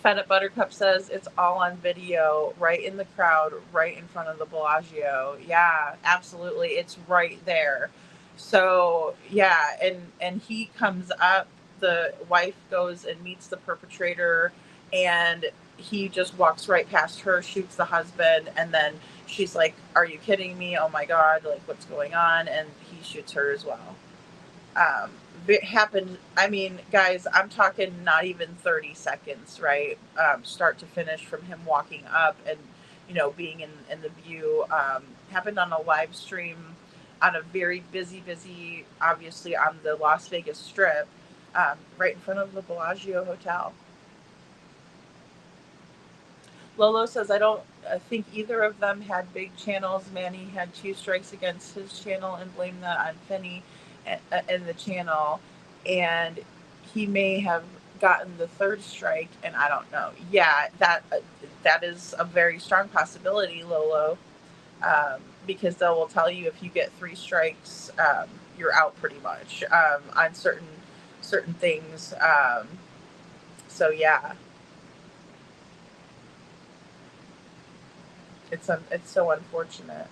Fed Up Buttercup says it's all on video, right in the crowd, right in front of the Bellagio. Yeah, absolutely. It's right there. So yeah, and he comes up, the wife goes and meets the perpetrator, and he just walks right past her, shoots the husband, and then she's like, are you kidding me? Oh my God, like what's going on? And he shoots her as well. It happened, I mean, guys, I'm talking not even 30 seconds, right? Start to finish, from him walking up and, being in the view. Happened on a live stream on a very busy, obviously on the Las Vegas Strip, right in front of the Bellagio Hotel. Lolo says, I don't think either of them had big channels. Manny had 2 strikes against his channel and blamed that on Finney and the channel. And he may have gotten the 3rd strike, and I don't know. Yeah, that is a very strong possibility, Lolo, because they will tell you if you get 3 strikes, you're out pretty much on certain things. So yeah, it's so unfortunate.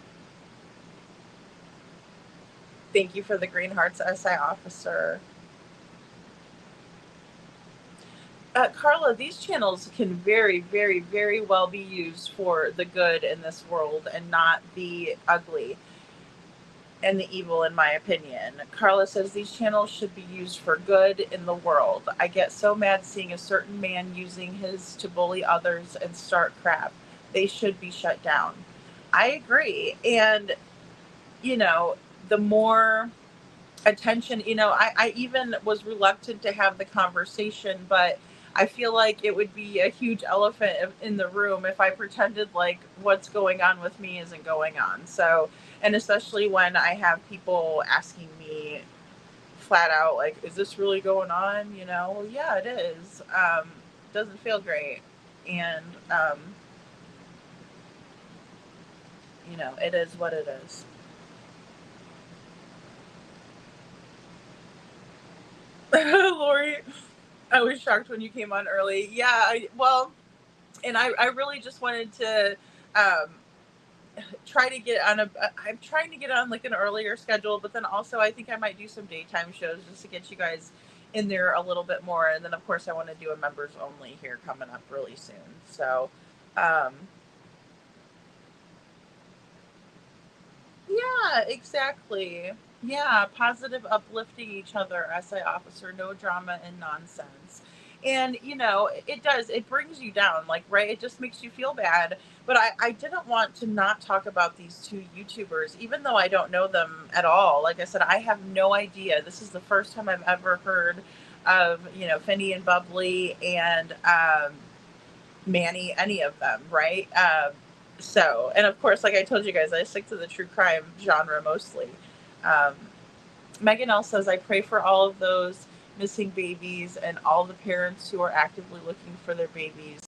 Thank you for the Green Hearts SI officer. Carla, these channels can very, very, very well be used for the good in this world and not the ugly and the evil, in my opinion. Carla says these channels should be used for good in the world. I get so mad seeing a certain man using his to bully others and start crap. They should be shut down. I agree. And, you know, the more attention, you know, I even was reluctant to have the conversation, but I feel like it would be a huge elephant in the room if I pretended like what's going on with me isn't going on. So, and especially when I have people asking me flat out, like, is this really going on? You know, well, yeah, it is. Doesn't feel great. And, you know, it is what it is. Lori, I was shocked when you came on early. Yeah, and I really just wanted to try to get on I'm trying to get on like an earlier schedule, but then also I think I might do some daytime shows just to get you guys in there a little bit more. And then of course I want to do a members only here coming up really soon. So, yeah, exactly. Yeah, positive, uplifting each other, SI officer, no drama and nonsense. And, you know, it does, it brings you down, like, right? It just makes you feel bad. But I didn't want to not talk about these 2 YouTubers, even though I don't know them at all. Like I said, I have no idea. This is the first time I've ever heard of, you know, Finny and Bubbly and Manny, any of them, right? So, and of course, like I told you guys, I stick to the true crime genre mostly. Megan L says, I pray for all of those missing babies and all the parents who are actively looking for their babies.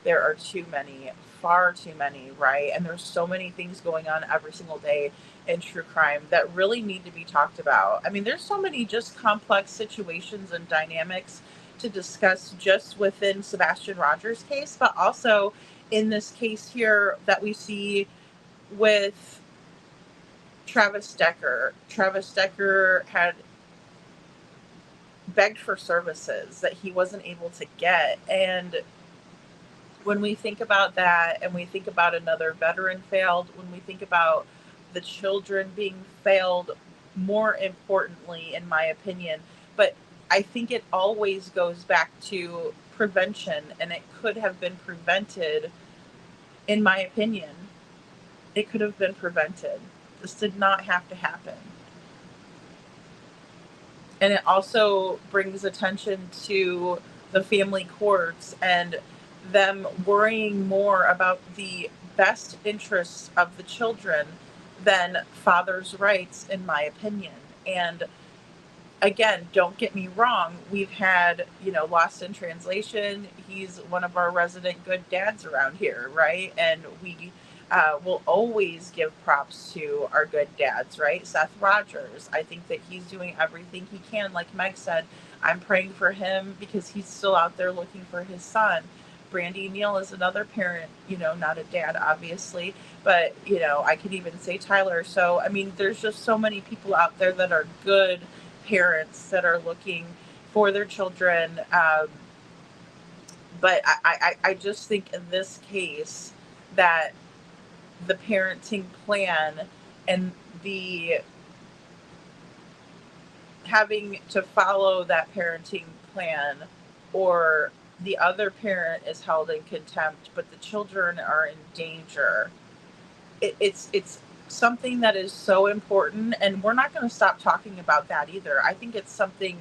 There are too many, far too many, right? And there's so many things going on every single day in true crime that really need to be talked about. I mean, there's so many just complex situations and dynamics to discuss just within Sebastian Rogers' case, but also in this case here that we see with Travis Decker. Travis Decker had begged for services that he wasn't able to get. And when we think about that and we think about another veteran failed, when we think about the children being failed, more importantly, in my opinion, but I think it always goes back to prevention, and it could have been prevented, in my opinion. It could have been prevented. This did not have to happen. And it also brings attention to the family courts and them worrying more about the best interests of the children than father's rights, in my opinion. And again, don't get me wrong, we've had, you know, Lost in Translation. He's one of our resident good dads around here, right? And we will always give props to our good dads, right? Seth Rogers, I think that he's doing everything he can. Like Meg said, I'm praying for him because he's still out there looking for his son. Brandy Neal is another parent, you know, not a dad, obviously, but, you know, I could even say Tyler. So, I mean, there's just so many people out there that are good parents that are looking for their children. But I just think in this case that the parenting plan and the having to follow that parenting plan, or the other parent is held in contempt, but the children are in danger. It's something that is so important, and we're not going to stop talking about that either. I think it's something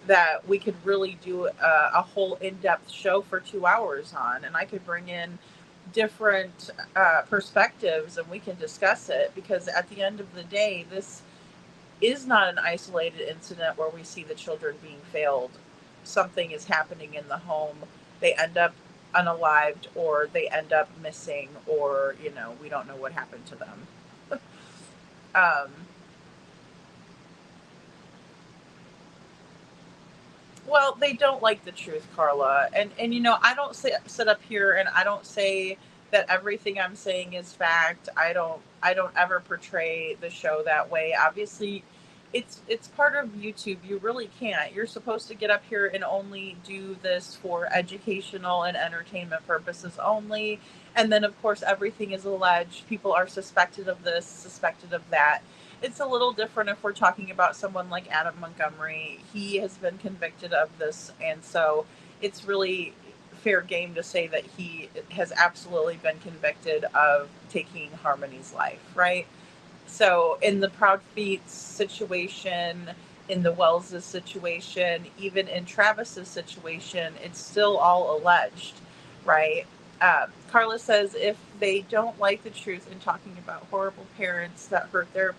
that we could really do a whole in-depth show for 2 hours on, and I could bring in different perspectives and we can discuss it, because at the end of the day, this is not an isolated incident where we see the children being failed. Something is happening in the home. They end up unalived, or they end up missing, or, we don't know what happened to them. um, Well, they don't like the truth, Carla. And I don't sit up here and I don't say that everything I'm saying is fact. I don't ever portray the show that way. Obviously, it's part of YouTube. You really can't. You're supposed to get up here and only do this for educational and entertainment purposes only. And then of course everything is alleged. People are suspected of this, suspected of that. It's a little different if we're talking about someone like Adam Montgomery. He has been convicted of this, and so it's really fair game to say that he has absolutely been convicted of taking Harmony's life, right? So in the Proud Feet situation, in the Wells's situation, even in Travis's situation, it's still all alleged, right? Carla says if they don't like the truth in talking about horrible parents that hurt their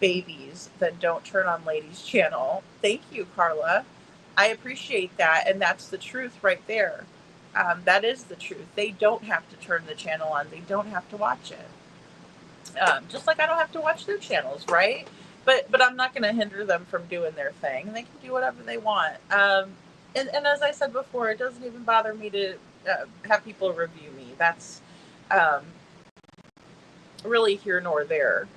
babies, then don't turn on Ladies Channel. Thank you, Carla. I appreciate that, and that's the truth right there. That is the truth. They don't have to turn the channel on. They don't have to watch it. Just like I don't have to watch their channels, right? But I'm not going to hinder them from doing their thing. They can do whatever they want. And as I said before, it doesn't even bother me to have people review me. That's really here nor there.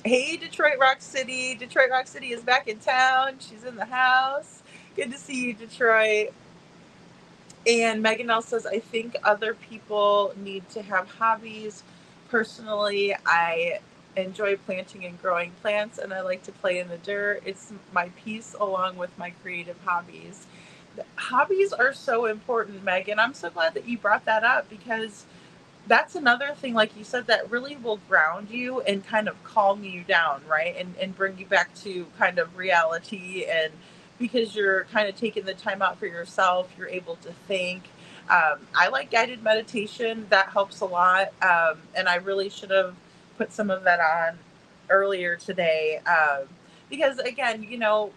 Hey, Detroit Rock City. Detroit Rock City is back in town. She's in the house. Good to see you, Detroit. And Megan L says, I think other people need to have hobbies. Personally, I enjoy planting and growing plants, and I like to play in the dirt. It's my peace along with my creative hobbies. Hobbies are so important, Megan. I'm so glad that you brought that up, because that's another thing, like you said, that really will ground you and kind of calm you down, right? And bring you back to kind of reality. And because you're kind of taking the time out for yourself, you're able to think. I like guided meditation. That helps a lot. And I really should have put some of that on earlier today. Because again,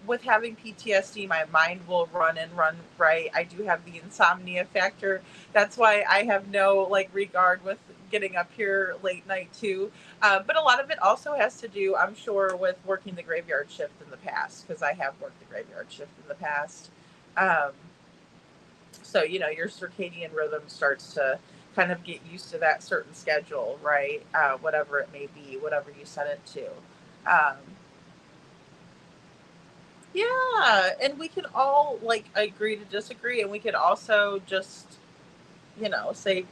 with having PTSD, my mind will run and run, right? I do have the insomnia factor. That's why I have no regard with getting up here late night too. But a lot of it also has to do, I'm sure, with working the graveyard shift in the past, because I have worked the graveyard shift in the past. So, your circadian rhythm starts to kind of get used to that certain schedule, right? Whatever it may be, whatever you set it to. Yeah, and we can all agree to disagree, and we could also just, say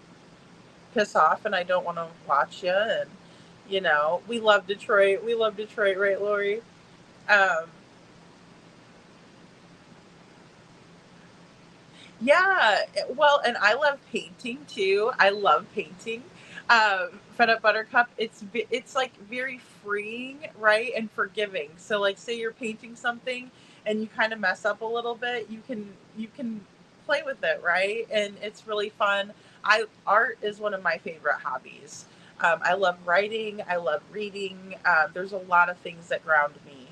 piss off and I don't want to watch you, and we love Detroit. We love Detroit, right, Lori? Yeah, well, and I love painting too. I love painting. Fed Up Buttercup, it's like very freeing, right, and forgiving. So say you're painting something and you kind of mess up a little bit, you can play with it, right, and it's really fun. Art is one of my favorite hobbies. I love writing. I love reading. There's a lot of things that ground me.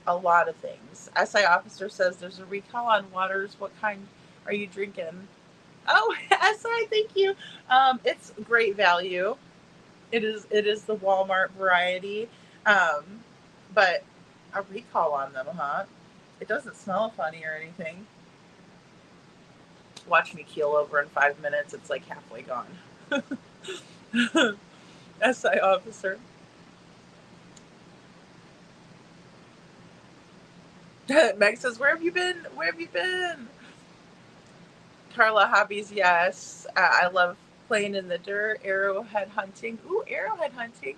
A lot of things. SI officer says there's a recall on waters. What kind are you drinking? Oh, SI, thank you. It's great value. It is the Walmart variety. But a recall on them, huh? It doesn't smell funny or anything. Watch me keel over in 5 minutes. It's like halfway gone. SI officer. Meg says, where have you been? Where have you been? Carla, hobbies, yes. I love playing in the dirt, arrowhead hunting. Ooh, arrowhead hunting.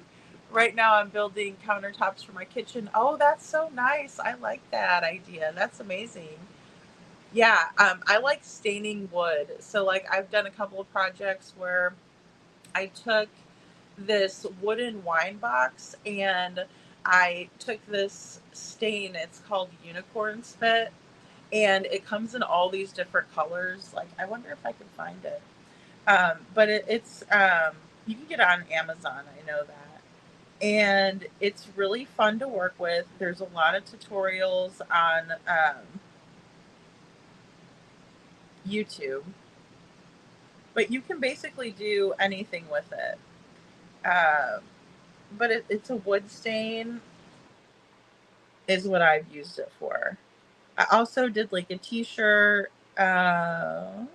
Right now I'm building countertops for my kitchen. Oh, that's so nice. I like that idea. That's amazing. Yeah, I like staining wood. So I've done a couple of projects where I took this wooden wine box and I took this stain. It's called unicorn spit, and it comes in all these different colors. I wonder if I can find it. But it's you can get it on Amazon. I know that, and it's really fun to work with. There's a lot of tutorials on YouTube. but you can basically do anything with it. But it's a wood stain is what I've used it for. I also did like a t-shirt, but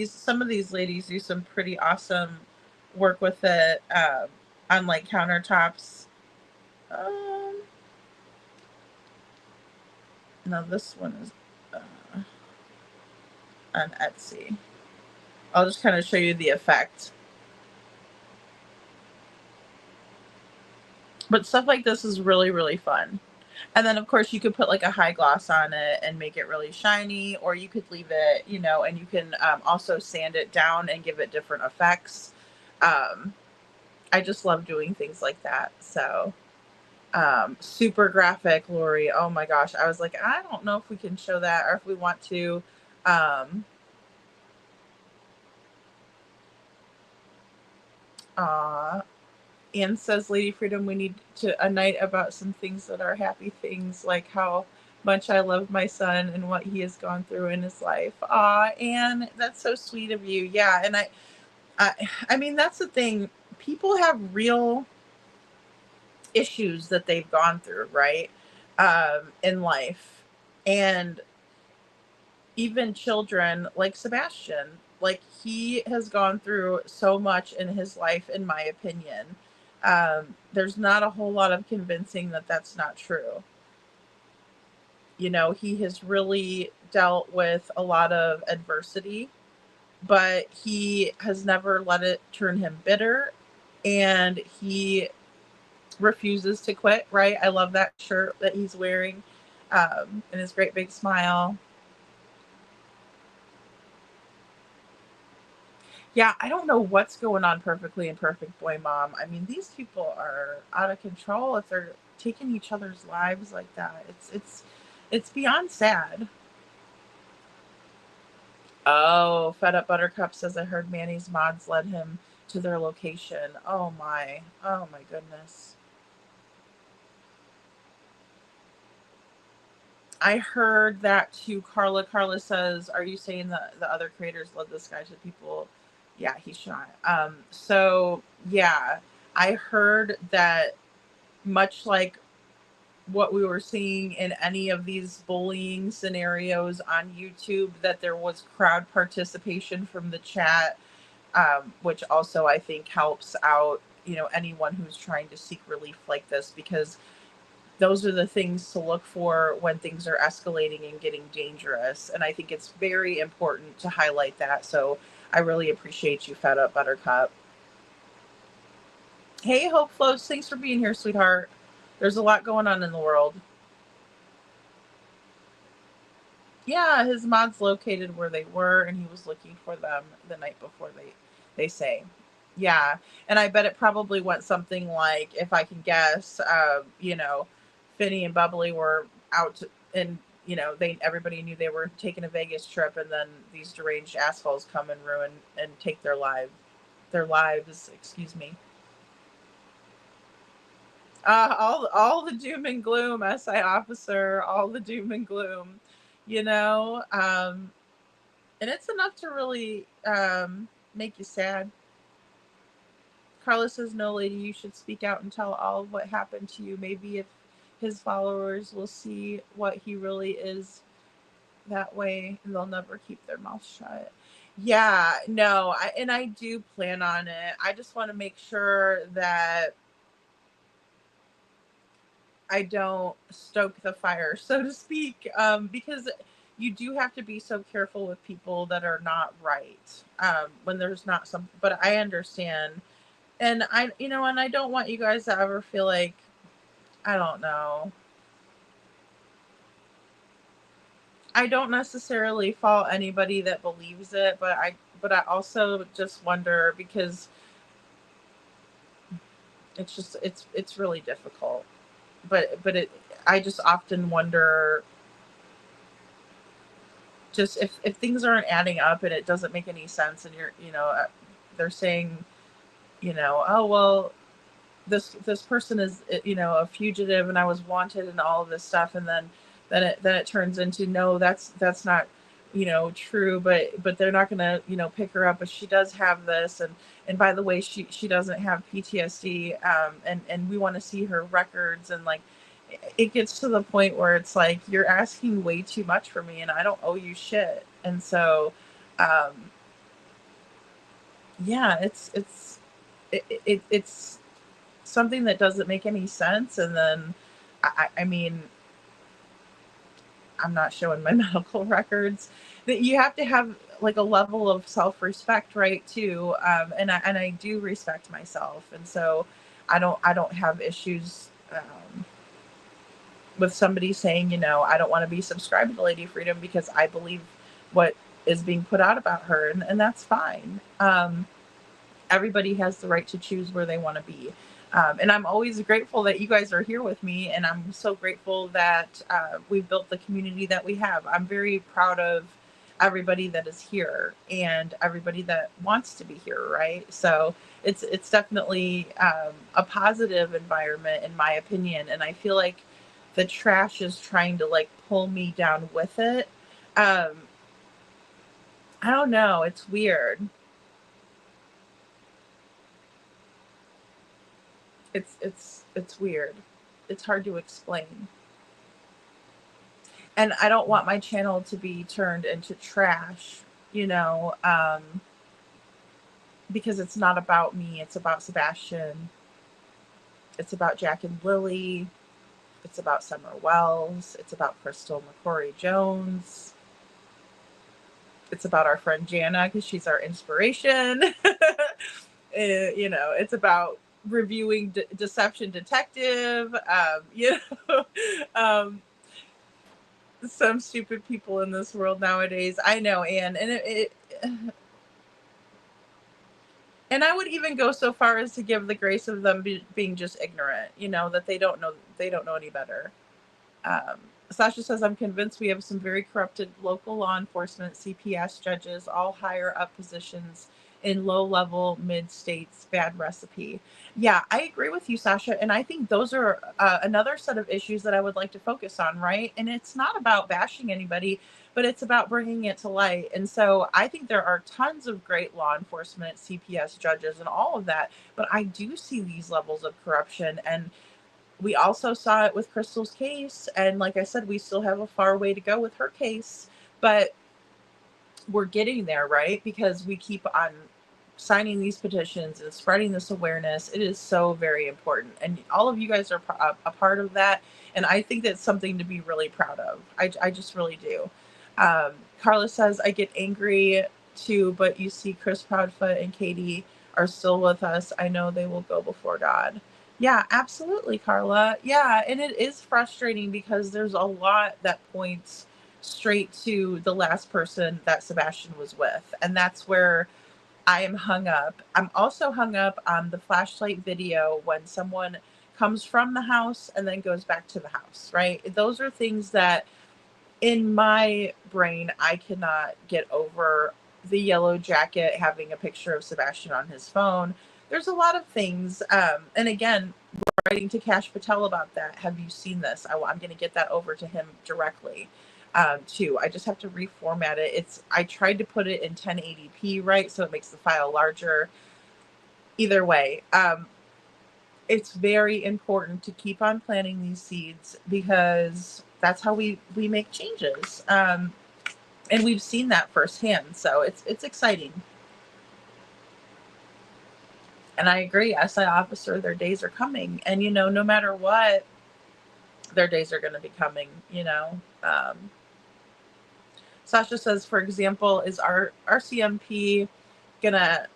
some of these ladies do some pretty awesome work with it, on like countertops. No, this one is on Etsy. I'll just kind of show you the effect. But stuff like this is really, really fun. And then, of course, you could put like a high gloss on it and make it really shiny, or you could leave it, and you can also sand it down and give it different effects. I just love doing things like that. So, super graphic, Lori. Oh my gosh. I was like, I don't know if we can show that or if we want to. Anne says, Lady Freedom, we need a night about some things that are happy things, like how much I love my son and what he has gone through in his life. Anne, that's so sweet of you. Yeah, and I mean, that's the thing. People have real issues that they've gone through, right, in life. And even children like Sebastian, like he has gone through so much in his life, in my opinion. There's not a whole lot of convincing that that's not true. He has really dealt with a lot of adversity, but he has never let it turn him bitter, and he refuses to quit, right? I love that shirt that he's wearing, and his great big smile. Yeah, I don't know what's going on perfectly in Perfect Boy Mom. I mean, these people are out of control if they're taking each other's lives like that. It's beyond sad. Oh, Fed Up Buttercup says, I heard Manny's mods led him to their location. Oh my goodness. I heard that too, Carla. Carla says, are you saying that the other creators led this guy to people? Yeah, he's shot. So yeah, I heard that, much like what we were seeing in any of these bullying scenarios on YouTube, that there was crowd participation from the chat, which also I think helps out, anyone who's trying to seek relief like this, because those are the things to look for when things are escalating and getting dangerous. And I think it's very important to highlight that. So I really appreciate you, Fed Up Buttercup. Hey, Hope Flows, thanks for being here, sweetheart. There's a lot going on in the world. Yeah, his mod's located where they were, and he was looking for them the night before, they say. Yeah, and I bet it probably went something like, if I can guess, Finny and Bubbly were out, and everybody knew they were taking a Vegas trip, and then these deranged assholes come and ruin and take their lives. Excuse me. All the doom and gloom, SI officer, all the doom and gloom, and it's enough to really make you sad. Carla says, no, lady, you should speak out and tell all of what happened to you. Maybe if his followers will see what he really is that way, and they'll never keep their mouth shut. Yeah, no, I do plan on it. I just want to make sure that I don't stoke the fire, so to speak, because you do have to be so careful with people that are not right, when there's not some, but I understand. And and I don't want you guys to ever feel like, I don't know. I don't necessarily fault anybody that believes it, but I also just wonder, because it's really difficult. But I just often wonder, just if things aren't adding up and it doesn't make any sense, and you're, they're saying, oh, well, this person is, a fugitive, and I was wanted and all of this stuff, and then it turns into, no, that's not true, but they're not gonna, pick her up. But she does have this, and by the way, she doesn't have PTSD, and we want to see her records, and like, it gets to the point where it's like you're asking way too much for me, and I don't owe you shit, and so, um, yeah, it's something that doesn't make any sense, and then, I mean, I'm not showing my medical records. That you have to have like a level of self-respect, right? Too, and I do respect myself, and so I don't have issues with somebody saying, I don't want to be subscribed to Lady Freedom because I believe what is being put out about her, and that's fine. Everybody has the right to choose where they want to be. And I'm always grateful that you guys are here with me. And I'm so grateful that we've built the community that we have. I'm very proud of everybody that is here and everybody that wants to be here. Right. So it's definitely a positive environment, in my opinion. And I feel like the trash is trying to like pull me down with it. Um, I don't know. It's weird. It's weird. It's hard to explain. And I don't want my channel to be turned into trash, you know, because it's not about me. It's about Sebastian. It's about Jack and Lily. It's about Summer Wells. It's about Crystal McCrory Jones. It's about our friend Jana because she's our inspiration. It's about reviewing Deception Detective. Um, some stupid people in this world nowadays. I know, Anne, and I would even go so far as to give the grace of them being just ignorant. That they don't know any better. Um, Sasha says, I'm convinced we have some very corrupted local law enforcement, CPS judges, all higher up positions in low level mid states. Bad recipe. Yeah, I agree with you, Sasha. And I think those are another set of issues that I would like to focus on, right? And it's not about bashing anybody, but it's about bringing it to light. And so I think there are tons of great law enforcement, CPS judges, and all of that. But I do see these levels of corruption. And we also saw it with Crystal's case. And like I said, we still have a far way to go with her case, but we're getting there, right? Because we keep on signing these petitions and spreading this awareness. It is so very important. And all of you guys are a part of that. And I think that's something to be really proud of. I just really do. Carla says, I get angry too, but you see Chris Proudfoot and Katie are still with us. I know they will go before God. Yeah, absolutely, Carla. Yeah, and it is frustrating because there's a lot that points straight to the last person that Sebastian was with. And that's where I am hung up. I'm also hung up on the flashlight video when someone comes from the house and then goes back to the house, right? Those are things that in my brain, I cannot get over. The yellow jacket having a picture of Sebastian on his phone. There's a lot of things. And again, writing to Cash Patel about that. Have you seen this? I'm going to get that over to him directly too. I just have to reformat it. I tried to put it in 1080p, right? So it makes the file larger. Either way, it's very important to keep on planting these seeds because that's how we make changes. And we've seen that firsthand. So it's exciting. And I agree, SI officer, their days are coming. And, no matter what, their days are going to be coming, Sasha says, for example, is our RCMP going to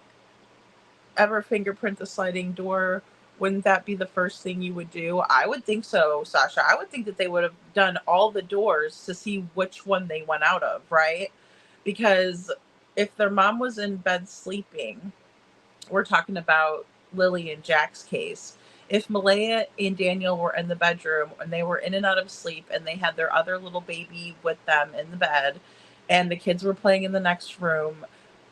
ever fingerprint the sliding door? Wouldn't that be the first thing you would do? I would think so, Sasha. I would think that they would have done all the doors to see which one they went out of, right? Because if their mom was in bed sleeping, we're talking about Lily and Jack's case. If Malaya and Daniel were in the bedroom and they were in and out of sleep and they had their other little baby with them in the bed and the kids were playing in the next room,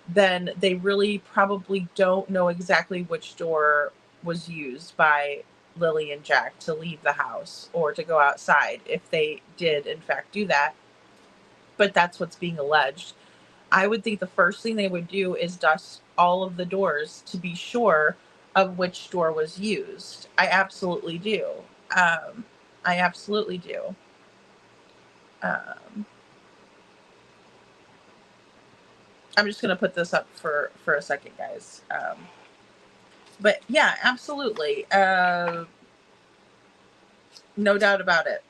then they really probably don't know exactly which door was used by Lily and Jack to leave the house or to go outside if they did in fact do that. but that's what's being alleged. I would think the first thing they would do is dust all of the doors to be sure of which door was used. I absolutely do. I absolutely do. Um, I'm just going to put this up for a second, guys. But yeah, absolutely. No doubt about it.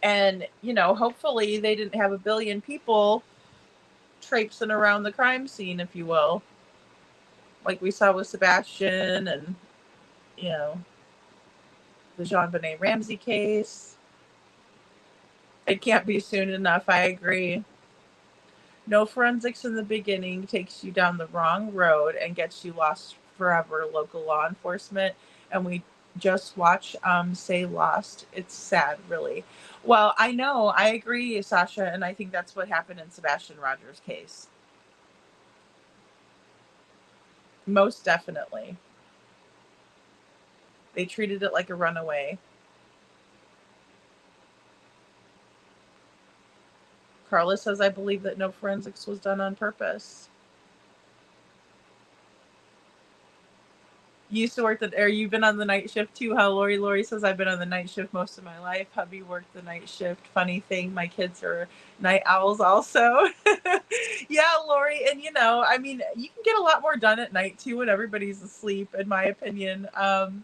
And, hopefully they didn't have a billion people traipsing around the crime scene, if you will, like we saw with Sebastian and, you know, the JonBenet Ramsey case. It can't be soon enough. I agree. No forensics in the beginning takes you down the wrong road and gets you lost forever, local law enforcement. And we just watch say lost. It's sad, really. Well, I know, I agree, Sasha, and I think that's what happened in Sebastian Rogers' case. Most definitely. They treated it like a runaway. Carla says, I believe that no forensics was done on purpose. You used to work you've been on the night shift too, huh, Lori? Lori says, I've been on the night shift most of my life. Hubby worked the night shift. Funny thing, my kids are night owls also. Yeah, Lori, and you can get a lot more done at night too when everybody's asleep, in my opinion. And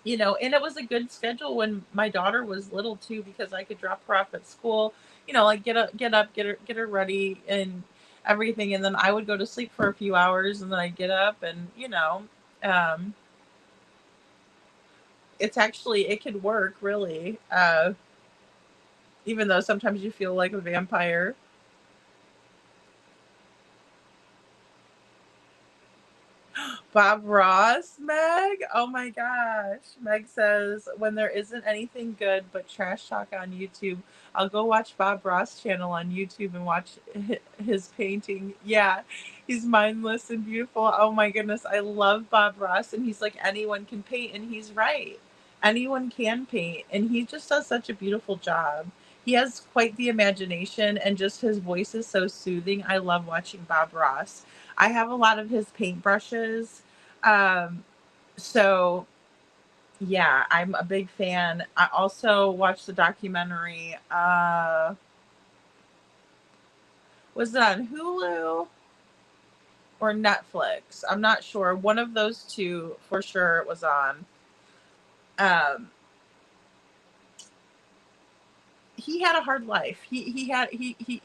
it was a good schedule when my daughter was little too, because I could drop her off at school, like get up, get her ready and everything. And then I would go to sleep for a few hours and then I'd get up and, um, it could work really. Even though sometimes you feel like a vampire. Bob Ross, Meg. Oh my gosh. Meg says, when there isn't anything good but trash talk on YouTube, I'll go watch Bob Ross channel on YouTube and watch his painting. Yeah, he's mindless and beautiful. Oh my goodness. I love Bob Ross. And he's like, anyone can paint. And he's right. Anyone can paint. And he just does such a beautiful job. He has quite the imagination and just his voice is so soothing. I love watching Bob Ross. I have a lot of his paintbrushes. So yeah, I'm a big fan. I also watched the documentary. Was it on Hulu or Netflix? I'm not sure. One of those two for sure it was on. He had a hard life. He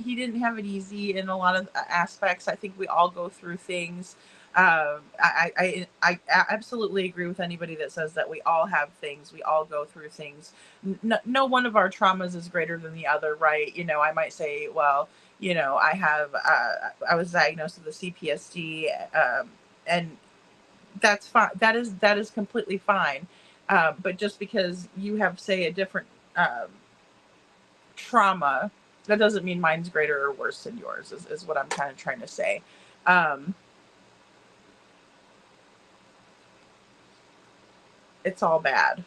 didn't have it easy in a lot of aspects. I think we all go through things. I absolutely agree with anybody that says that we all have things. We all go through things. No one of our traumas is greater than the other, right? I might say, well, I was diagnosed with a CPSD, and that's fine. That is completely fine. But just because you have, say, a different trauma, that doesn't mean mine's greater or worse than yours, is what I'm kind of trying to say. It's all bad,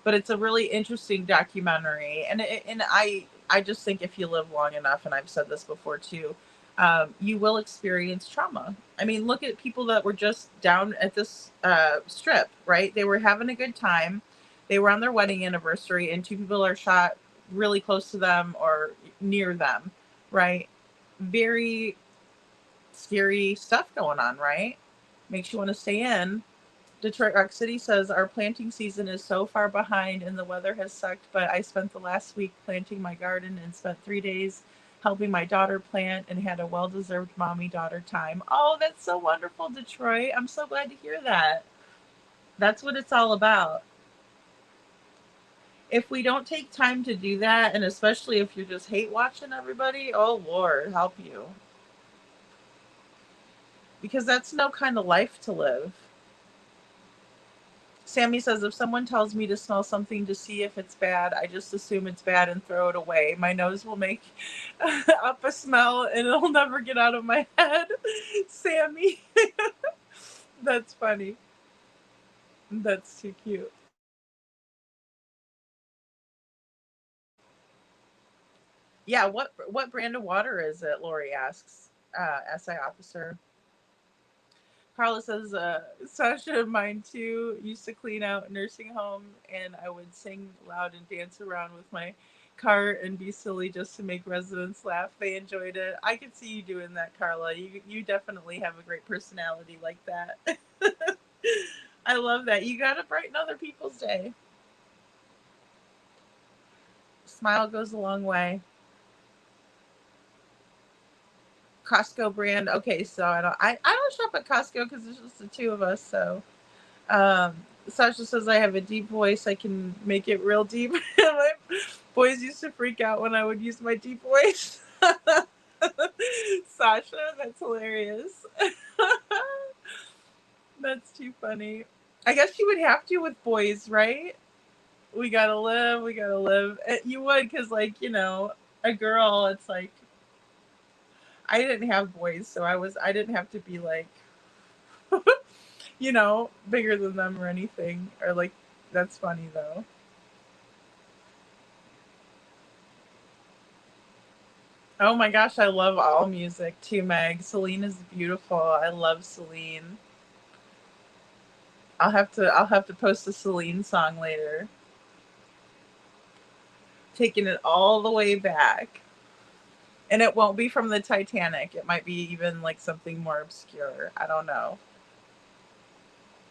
but it's a really interesting documentary. And I just think if you live long enough, and I've said this before too, you will experience trauma. I mean, look at people that were just down at this strip, right? They were having a good time. They were on their wedding anniversary and two people are shot really close to them or near them, right? Very scary stuff going on, right? Makes you want to stay in. Detroit Rock City says, our planting season is so far behind and the weather has sucked, but I spent the last week planting my garden and spent 3 days helping my daughter plant and had a well-deserved mommy-daughter time. Oh, that's so wonderful, Detroit. I'm so glad to hear that. That's what it's all about. If we don't take time to do that, and especially if you're just hate watching everybody, oh Lord, help you. Because that's no kind of life to live. Sammy says, if someone tells me to smell something to see if it's bad, I just assume it's bad and throw it away. My nose will make up a smell and it'll never get out of my head. Sammy. That's funny. That's too cute. Yeah, what brand of water is it? Lori asks. SI officer. Carla says, Sasha and mine too used to clean out nursing home, and I would sing loud and dance around with my cart and be silly just to make residents laugh. They enjoyed it. I could see you doing that, Carla. You definitely have a great personality like that. I love that. You got to brighten other people's day. Smile goes a long way. Costco brand. Okay, so I don't shop at Costco because it's just the two of us. So um, Sasha says I have a deep voice. I can make it real deep. My boys used to freak out when I would use my deep voice. Sasha, that's hilarious. That's too funny. I guess you would have to with boys, right? We gotta live. We gotta live. You would, because like a girl. It's like I didn't have boys, so I didn't have to be like bigger than them or anything. Or like, that's funny though. Oh my gosh, I love all music too, Meg. Celine is beautiful. I love Celine. I'll have to post a Celine song later. Taking it all the way back. And it won't be from the Titanic. It might be even like something more obscure. I don't know.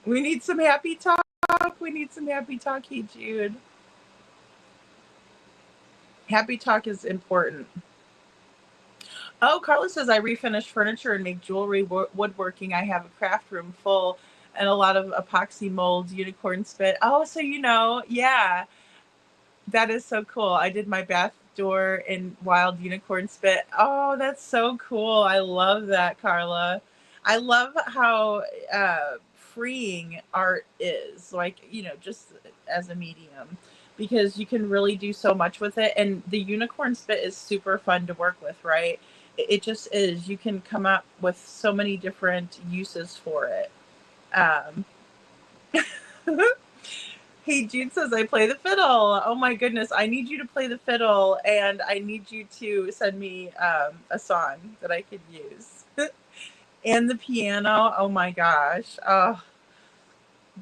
We need some happy talk. We need some happy talk, hey Jude. Happy talk is important. Oh, Carla says I refinish furniture and make jewelry, woodworking. I have a craft room full and a lot of epoxy molds, unicorn spit. Oh, so yeah, that is so cool. I did my bath door in wild unicorn spit. Oh, that's so cool. I love that, Carla. I love how freeing art is, like, just as a medium, because you can really do so much with it. And the unicorn spit is super fun to work with, right? It just is. You can come up with so many different uses for it. Um, Hey, Jude says I play the fiddle. Oh my goodness, I need you to play the fiddle, and I need you to send me a song that I could use. And the piano. Oh my gosh. Oh,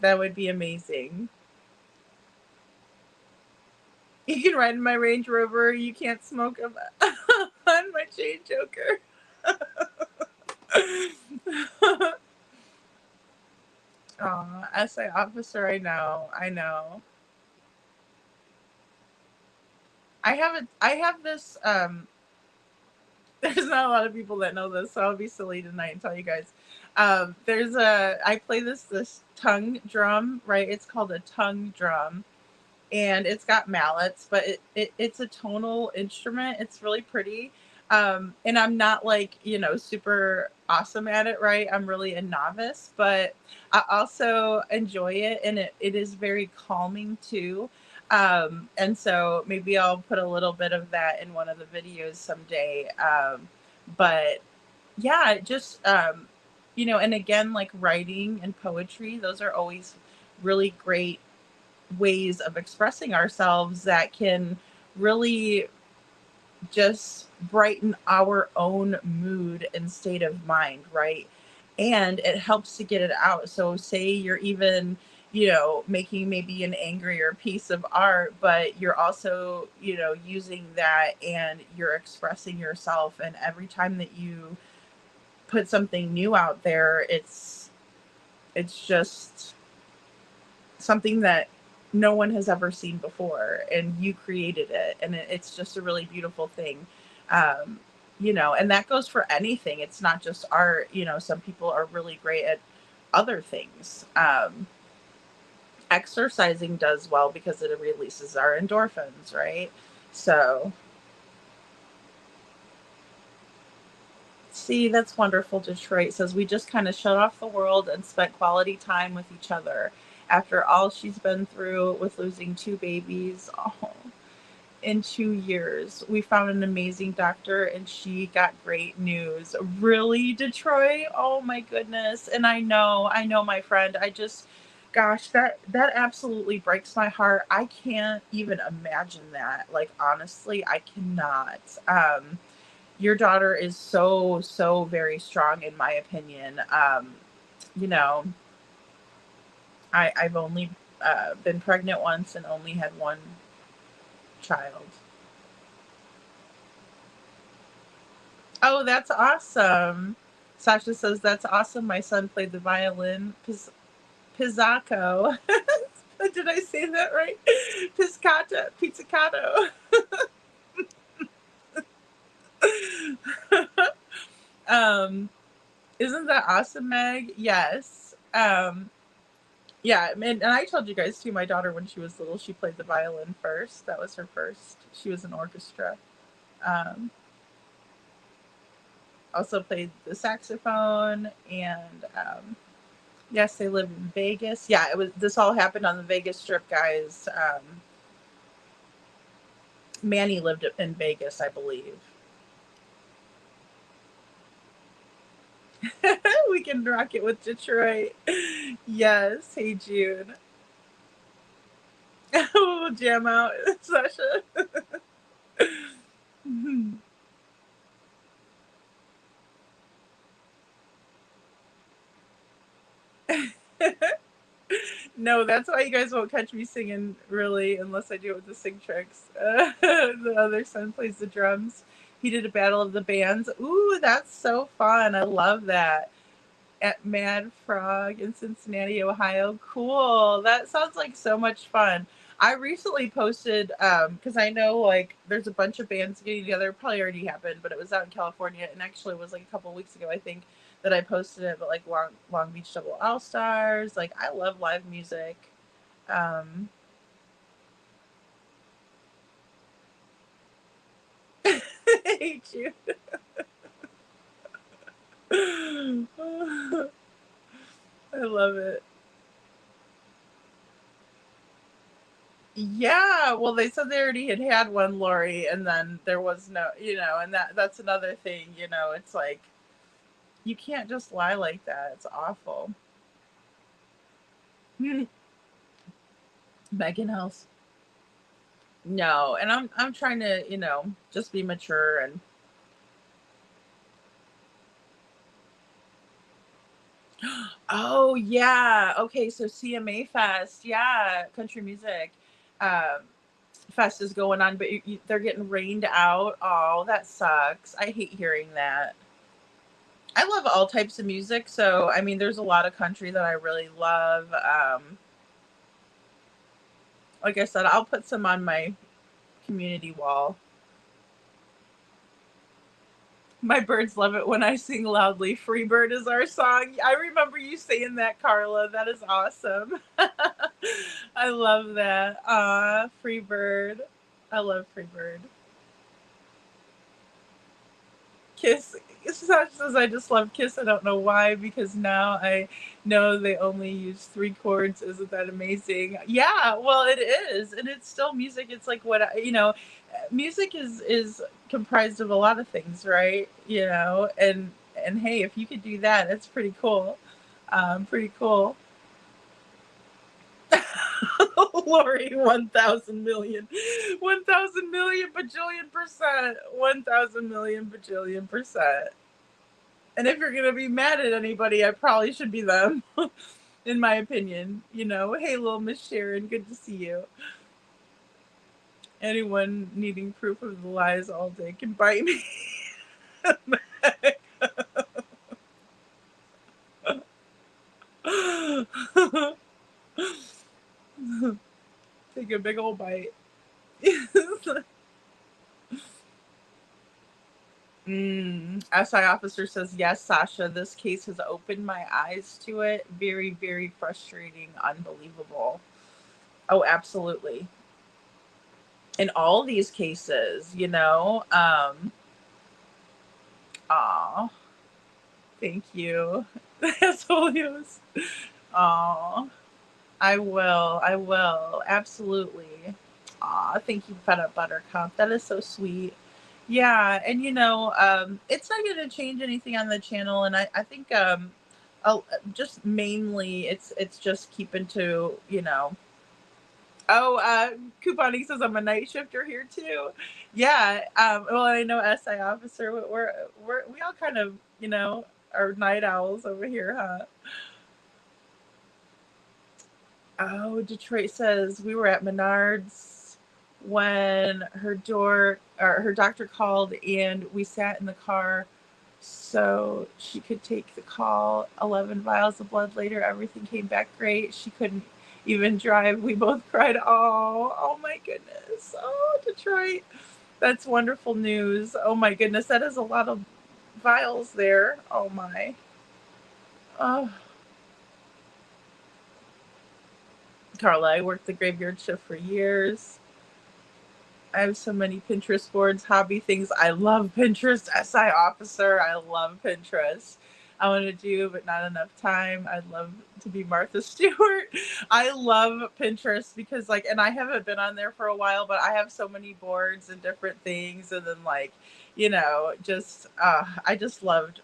that would be amazing. You can ride in my Range Rover. You can't smoke on my chain joker. Oh, SI officer, I know. I know. I have this there's not a lot of people that know this, so I'll be silly tonight and tell you guys. I play this tongue drum, right? It's called a tongue drum, and it's got mallets, but it's a tonal instrument. It's really pretty. And I'm not like, super awesome at it, right? I'm really a novice, but I also enjoy it, and it is very calming too. And so maybe I'll put a little bit of that in one of the videos someday. But yeah, just, and again, like writing and poetry, those are always really great ways of expressing ourselves that can really just brighten our own mood and state of mind, right? And it helps to get it out. So say you're even, making maybe an angrier piece of art, but you're also, using that and you're expressing yourself. And every time that you put something new out there, it's just something that no one has ever seen before, and you created it, and it's just a really beautiful thing. And that goes for anything. It's not just art. Some people are really great at other things. Exercising does well because it releases our endorphins, right? So see, that's wonderful. Detroit says we just kind of shut off the world and spent quality time with each other after all she's been through with losing two babies. Oh, in 2 years. We found an amazing doctor and she got great news. Really, Detroit? Oh my goodness. And I know, my friend. Gosh, that absolutely breaks my heart. I can't even imagine that. Like, honestly, I cannot. Your daughter is so very strong, in my opinion. You know, I've only been pregnant once and only had one child. Oh, that's awesome. Sasha says that's awesome. My son played the violin. Pizzicato. Did I say that right? Pizzicato. um, isn't that awesome, Meg? Yes. Yeah, and I told you guys too, my daughter, when she was little, she played the violin first. That was her first. She was in orchestra. Um, Also played the saxophone, and yes, they live in Vegas. Yeah, it was. This all happened on the Vegas Strip, guys. Manny lived in Vegas, I believe. We can rock it with Detroit. Yes. Hey, June. We'll jam out, Sasha. No, that's why you guys won't catch me singing, really, unless I do it with the Sing Tricks. The other son plays the drums. He did a battle of the bands. Ooh, that's so fun. I love that. At Mad Frog in Cincinnati, Ohio. Cool. That sounds like so much fun. I recently posted, because I know like there's a bunch of bands getting together. It probably already happened, but it was out in California, and actually it was like a couple weeks ago, I think, that I posted it. But like Long Beach Double All Stars. Like, I love live music. Um, I hate you. I love it. Yeah, well, they said they already had one, Lori, and then there was no, and that's another thing, it's like you can't just lie like that. It's awful. Megan House. No, and I'm trying to, just be mature and oh yeah. Okay, so CMA Fest, yeah, country music. Um Fest is going on, but they're getting rained out. Oh, that sucks. I hate hearing that. I love all types of music, so I mean, there's a lot of country that I really love. Like I said, I'll put some on my community wall. My birds love it when I sing loudly. Free Bird is our song. I remember you saying that, Carla. That is awesome. I love that. Free Bird. I love Free Bird. Kiss. Sasha says, I just love Kiss. I don't know why, because now I know they only use 3 chords. Isn't that amazing? Yeah, well, it is. And it's still music. It's like music is comprised of a lot of things, right? And hey, if you could do that, it's pretty cool. Pretty cool. Lori, 1,000 million. 1,000 million bajillion percent. 1,000 million bajillion percent. And if you're going to be mad at anybody, I probably should be them, in my opinion. Hey, little Miss Sharon, good to see you. Anyone needing proof of the lies all day can bite me. Take a big old bite. SI officer says, yes, Sasha, this case has opened my eyes to it. Very, very frustrating. Unbelievable. Oh, absolutely. In all these cases, aw, thank you. That's all yours. Aw, I will, absolutely. Aw, thank you, Peanut Buttercup. That is so sweet. Yeah, and it's not going to change anything on the channel, and I think Oh, just mainly it's just keeping to, Oh, Couponing says I'm a night shifter here too. Yeah. Well, I know SI officer. We all kind of, are night owls over here, huh? Oh, Detroit says we were at Menards when her doctor called, and we sat in the car so she could take the call. 11 vials of blood later, everything came back great. She couldn't even drive. We both cried. Oh my goodness. Oh, Detroit. That's wonderful news. Oh my goodness. That is a lot of vials there. Oh my. Oh, Carla, I worked the graveyard shift for years. I have so many Pinterest boards, hobby things. I love Pinterest. SI officer. I love Pinterest. I want to do, but not enough time. I'd love to be Martha Stewart. I love Pinterest because, like, and I haven't been on there for a while, but I have so many boards and different things. And then, like, I just loved.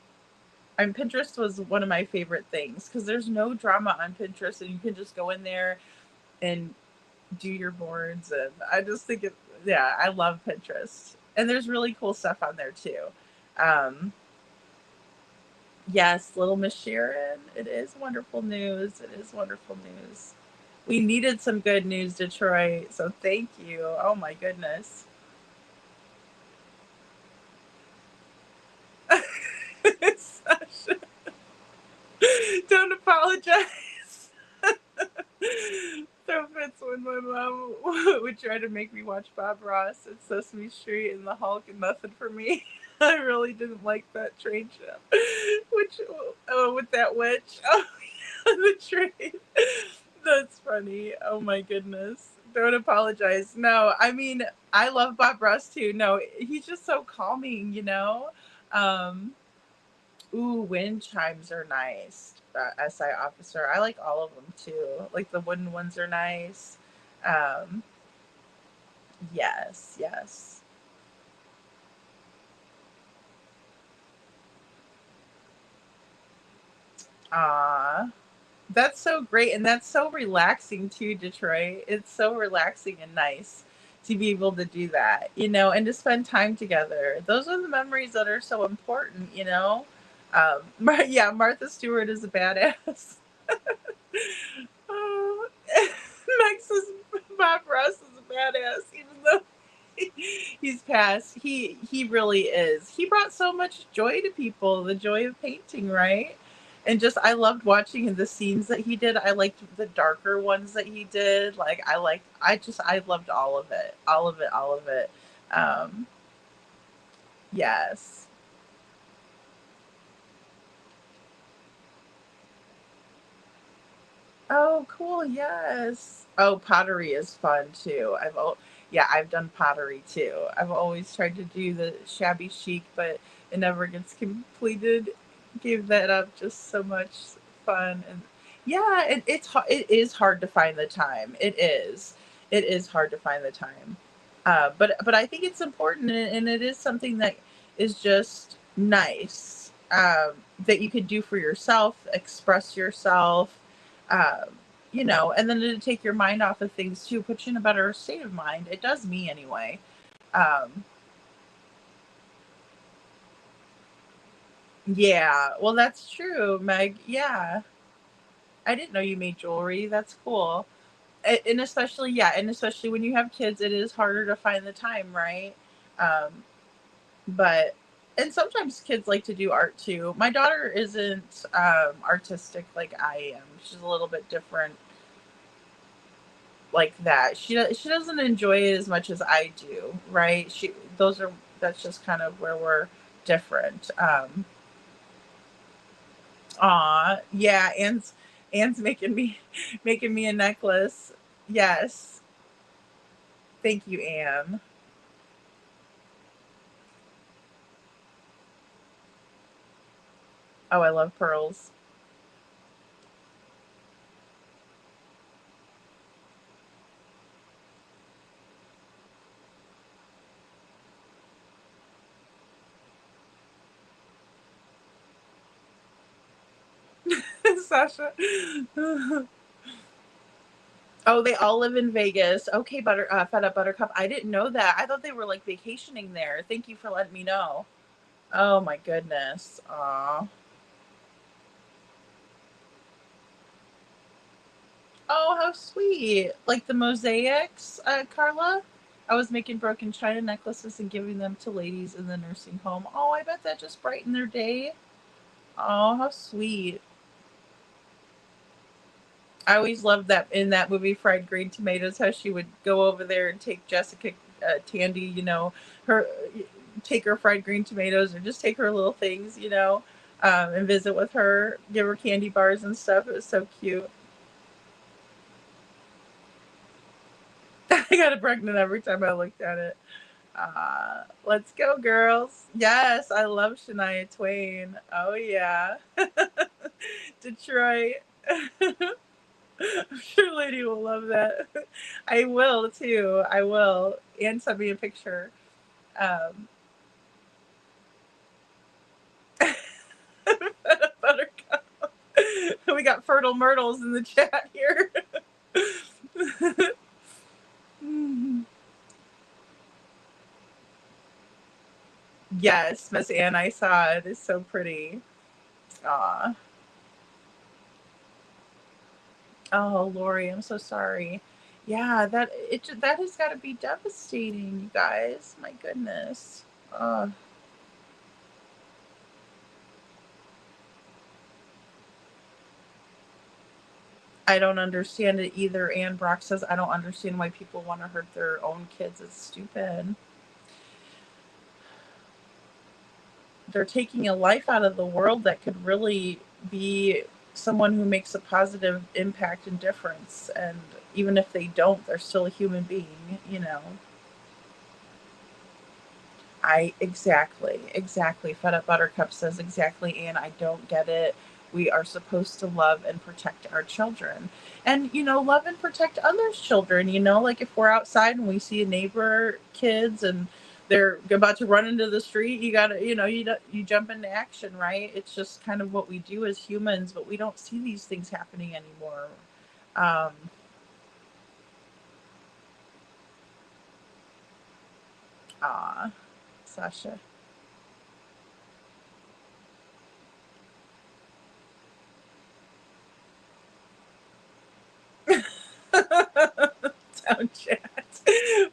And Pinterest was one of my favorite things because there's no drama on Pinterest, and you can just go in there and do your boards. And I just think yeah, I love Pinterest, and there's really cool stuff on there too. um yes, little Miss Sharon, it is wonderful news. It is wonderful news. We needed some good news, Detroit, so thank you. Oh my goodness. Sasha, don't apologize. So fits when my mom would try to make me watch Bob Ross at Sesame Street and the Hulk, and nothing for me. I really didn't like that train show. Which, with that witch. Oh, yeah, the train. That's funny. Oh my goodness. Don't apologize. No, I mean, I love Bob Ross too. No, he's just so calming. Um, Ooh, wind chimes are nice. SI officer. I like all of them too. Like the wooden ones are nice. Um, yes, yes. Ah, that's so great. And that's so relaxing too, Detroit. It's so relaxing and nice to be able to do that, and to spend time together. Those are the memories that are so important. Yeah, Martha Stewart is a badass. Oh, Max says Bob Ross is a badass, even though he's passed. He really is. He brought so much joy to people, the joy of painting, right? And just I loved watching the scenes that he did. I liked the darker ones that he did. Like I loved all of it. All of it, all of it. Um yes. Oh, cool. Yes. Oh, pottery is fun too. Yeah, I've done pottery too. I've always tried to do the shabby chic, but it never gets completed. Gave that up. Just so much fun. And yeah, it is hard to find the time. It is. It is hard to find the time. But I think it's important, and it is something that is just nice, that you could do for yourself, express yourself, um, and then to take your mind off of things too, put you in a better state of mind. It does me anyway. Um, yeah, well, that's true, Meg. Yeah, I didn't know you made jewelry. That's cool. And especially, yeah, and especially when you have kids, it is harder to find the time, right? Um, but and sometimes kids like to do art too. My daughter isn't artistic like I am. She's a little bit different like that. She doesn't enjoy it as much as I do, right? That's just kind of where we're different. Yeah, Anne's making me a necklace. Yes. Thank you, Anne. Oh, I love pearls. Sasha. Oh, they all live in Vegas. Okay, Fed Up Buttercup. I didn't know that. I thought they were like vacationing there. Thank you for letting me know. Oh my goodness. Aw. Oh, how sweet. Like the mosaics, Carla? I was making broken china necklaces and giving them to ladies in the nursing home. Oh, I bet that just brightened their day. Oh, how sweet. I always loved that in that movie, Fried Green Tomatoes, how she would go over there and take Jessica Tandy, her take her fried green tomatoes or just take her little things, and visit with her, give her candy bars and stuff. It was so cute. I got pregnant every time I looked at it. Let's go, girls. Yes, I love Shania Twain. Oh, yeah. Detroit. I'm sure Lady will love that. I will, too. I will. And send me a picture. Um, Buttercup. We got Fertile Myrtles in the chat here. Yes, Miss Anne, I saw it. It's so pretty. Aw. Oh, Lori, I'm so sorry. Yeah, that has got to be devastating, you guys. My goodness. Oh, I don't understand it either. Anne Brock says, I don't understand why people want to hurt their own kids. It's stupid. They're taking a life out of the world that could really be someone who makes a positive impact and difference. And even if they don't, they're still a human being. Exactly. Fed Up Buttercup says exactly, and I don't get it. We are supposed to love and protect our children, and love and protect others' children. Like if we're outside and we see a neighbor kids and they're about to run into the street, you gotta, you jump into action, right? It's just kind of what we do as humans, but we don't see these things happening anymore. Um, Sasha. Town chat.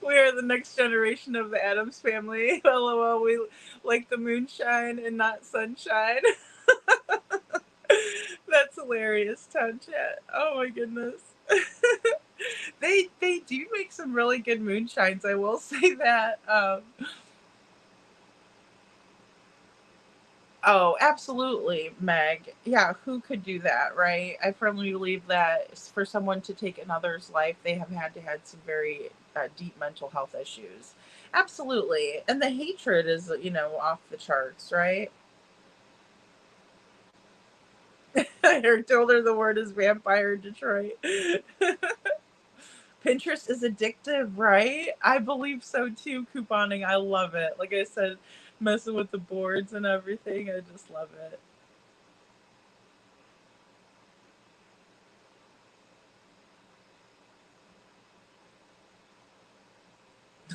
We are the next generation of the Addams family. LOL, we like the moonshine and not sunshine. That's hilarious, town chat. Oh my goodness. They do make some really good moonshines, I will say that. Oh, absolutely, Meg. Yeah, who could do that, right? I firmly believe that for someone to take another's life, they have had some very deep mental health issues. Absolutely. And the hatred is, off the charts, right? I told her the word is vampire Detroit. Pinterest is addictive, right? I believe so too. Couponing, I love it. Like I said, messing with the boards and everything, I just love it.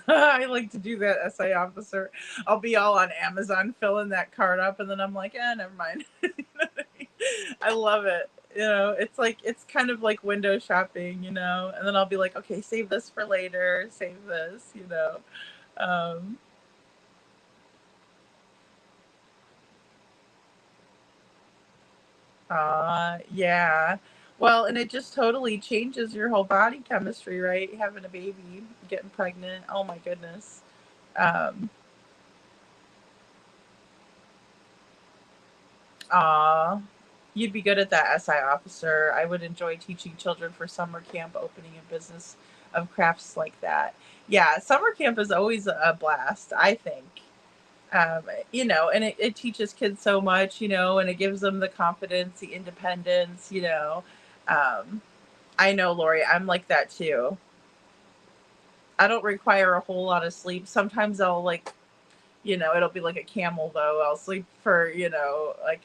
I like to do that, SI officer. I'll be all on Amazon filling that card up, and then I'm like, never mind. I love it. It's kind of like window shopping, and then I'll be like, okay, save this for later, save this. Um, yeah. Well, and it just totally changes your whole body chemistry, right? Having a baby, getting pregnant. Oh my goodness. Um, Aw, you'd be good at that, SI officer. I would enjoy teaching children for summer camp, opening a business of crafts like that. Yeah, summer camp is always a blast, I think. And it teaches kids so much, and it gives them the confidence, the independence. Um, I know, Lori, I'm like that too. I don't require a whole lot of sleep. Sometimes I'll it'll be like a camel though. I'll sleep for, like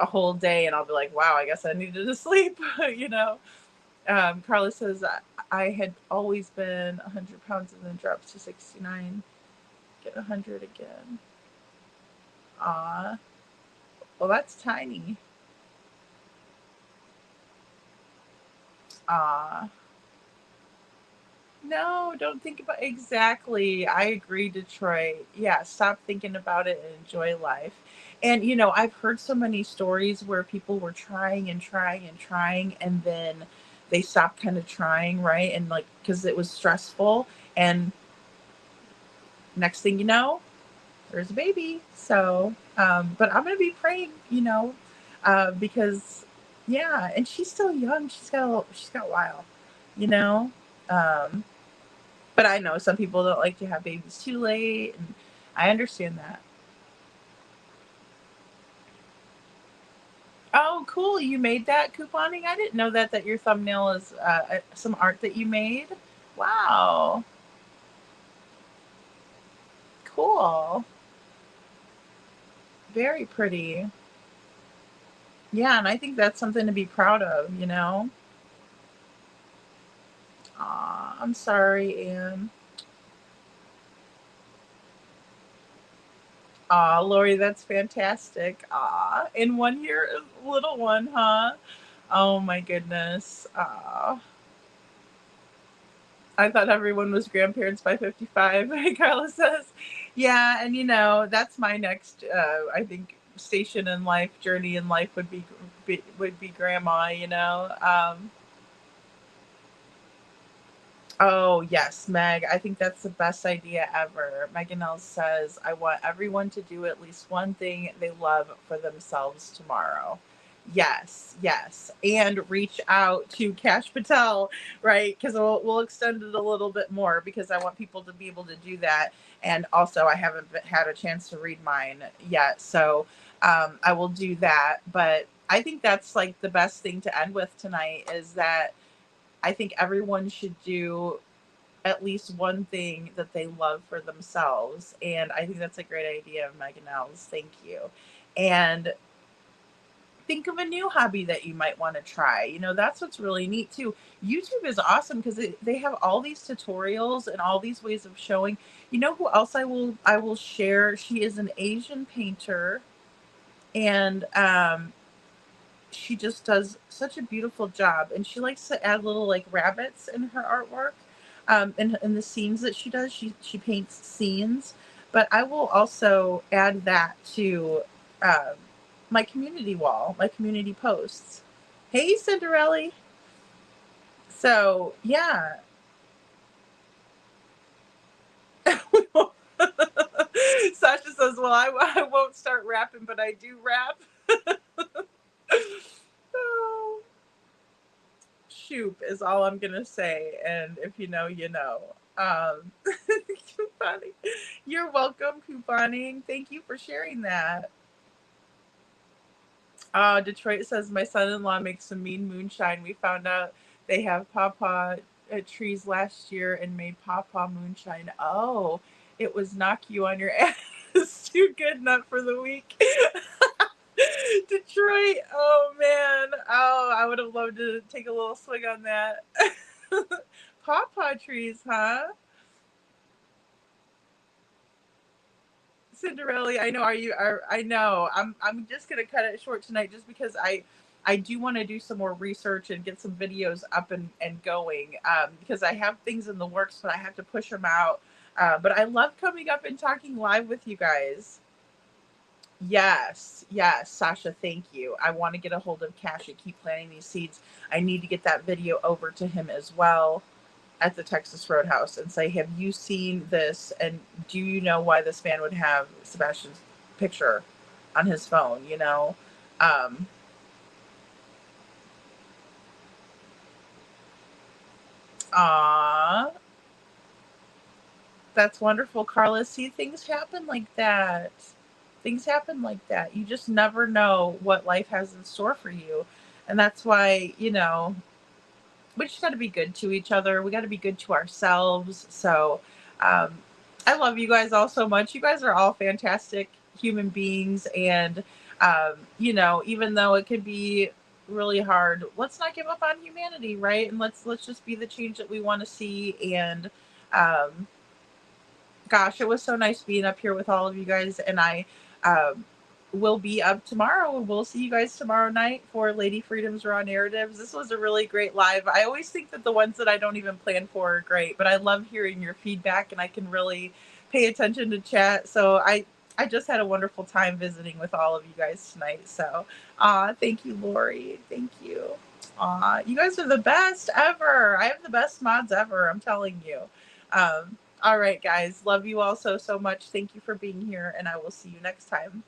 a whole day and I'll be like, wow, I guess I needed to sleep, you know. Carla says, I had always been 100 pounds and then dropped to 69. Get 100 again. Aw. Well, that's tiny. Aw. No, don't think about exactly. I agree, Detroit. Yeah, stop thinking about it and enjoy life. And you know, I've heard so many stories where people were trying and trying and trying, and then they stopped kind of trying, right? And like, because it was stressful, and next thing you know, there's a baby. So, but I'm gonna be praying, you know, because yeah, and she's still young. She's got a while, you know. Um, But I know some people don't like to have babies too late, and I understand that. Oh, cool! You made that couponing. I didn't know that your thumbnail is some art that you made. Wow, cool, very pretty. Yeah, and I think that's something to be proud of. You know. Aw, I'm sorry, Anne. Aw, Lori, that's fantastic. Aw, in 1 year, little one, huh? Oh my goodness. Aw. I thought everyone was grandparents by 55, Carla says. Yeah, and you know, that's my next I think station in life, journey in life would be grandma, you know. Oh, yes, Meg. I think that's the best idea ever. Megan L says, I want everyone to do at least one thing they love for themselves tomorrow. Yes, yes. And reach out to Cash Patel, right? Because we'll extend it a little bit more because I want people to be able to do that. And also, I haven't had a chance to read mine yet. So I will do that. But I think that's like the best thing to end with tonight is that I think everyone should do at least one thing that they love for themselves. And I think that's a great idea, Megan Els. Thank you. And think of a new hobby that you might want to try. You know, that's what's really neat too. YouTube is awesome because they have all these tutorials and all these ways of showing. You know who else I will share? She is an Asian painter, and she just does such a beautiful job, and she likes to add little like rabbits in her artwork. In the scenes that she does, she paints scenes. But I will also add that to um, my community wall, my community posts. Hey, Cinderella. So yeah. Sasha says, well, I won't start rapping, but I do rap. Oh. Shoop is all I'm gonna say, and if you know, you know. Couponing. You're welcome, couponing. Thank you for sharing that. Detroit says my son-in-law makes some mean moonshine. We found out they have pawpaw trees last year and made pawpaw moonshine. Oh, it was knock you on your ass. Too good, not for the weak. Detroit, oh man. Oh, I would have loved to take a little swig on that. Pawpaw trees, huh? Cinderella, I know. I know. I'm just gonna cut it short tonight, just because I do want to do some more research and get some videos up and going. Because I have things in the works, but I have to push them out. But I love coming up and talking live with you guys. Yes, yes, Sasha, thank you. I want to get a hold of Cash and keep planting these seeds. I need to get that video over to him as well at the Texas Roadhouse and say, have you seen this? And do you know why this man would have Sebastian's picture on his phone? You know, um, aw, that's wonderful, Carla. See, things happen like that. Things happen like that. You just never know what life has in store for you. And that's why, you know, we just got to be good to each other. We got to be good to ourselves. So I love you guys all so much. You guys are all fantastic human beings. And You know, even though it could be really hard, let's not give up on humanity, right? And let's just be the change that we want to see. And um, gosh, it was so nice being up here with all of you guys. And I um, will be up tomorrow. We'll see you guys tomorrow night for Lady Freedom's Raw Narratives. This was a really great live. I always think that the ones that I don't even plan for are great, but I love hearing your feedback and I can really pay attention to chat. So I just had a wonderful time visiting with all of you guys tonight. So thank you, Lori. Thank you. You guys are the best ever. I have the best mods ever. I'm telling you. All right, guys. Love you all so much. Thank you for being here, and I will see you next time.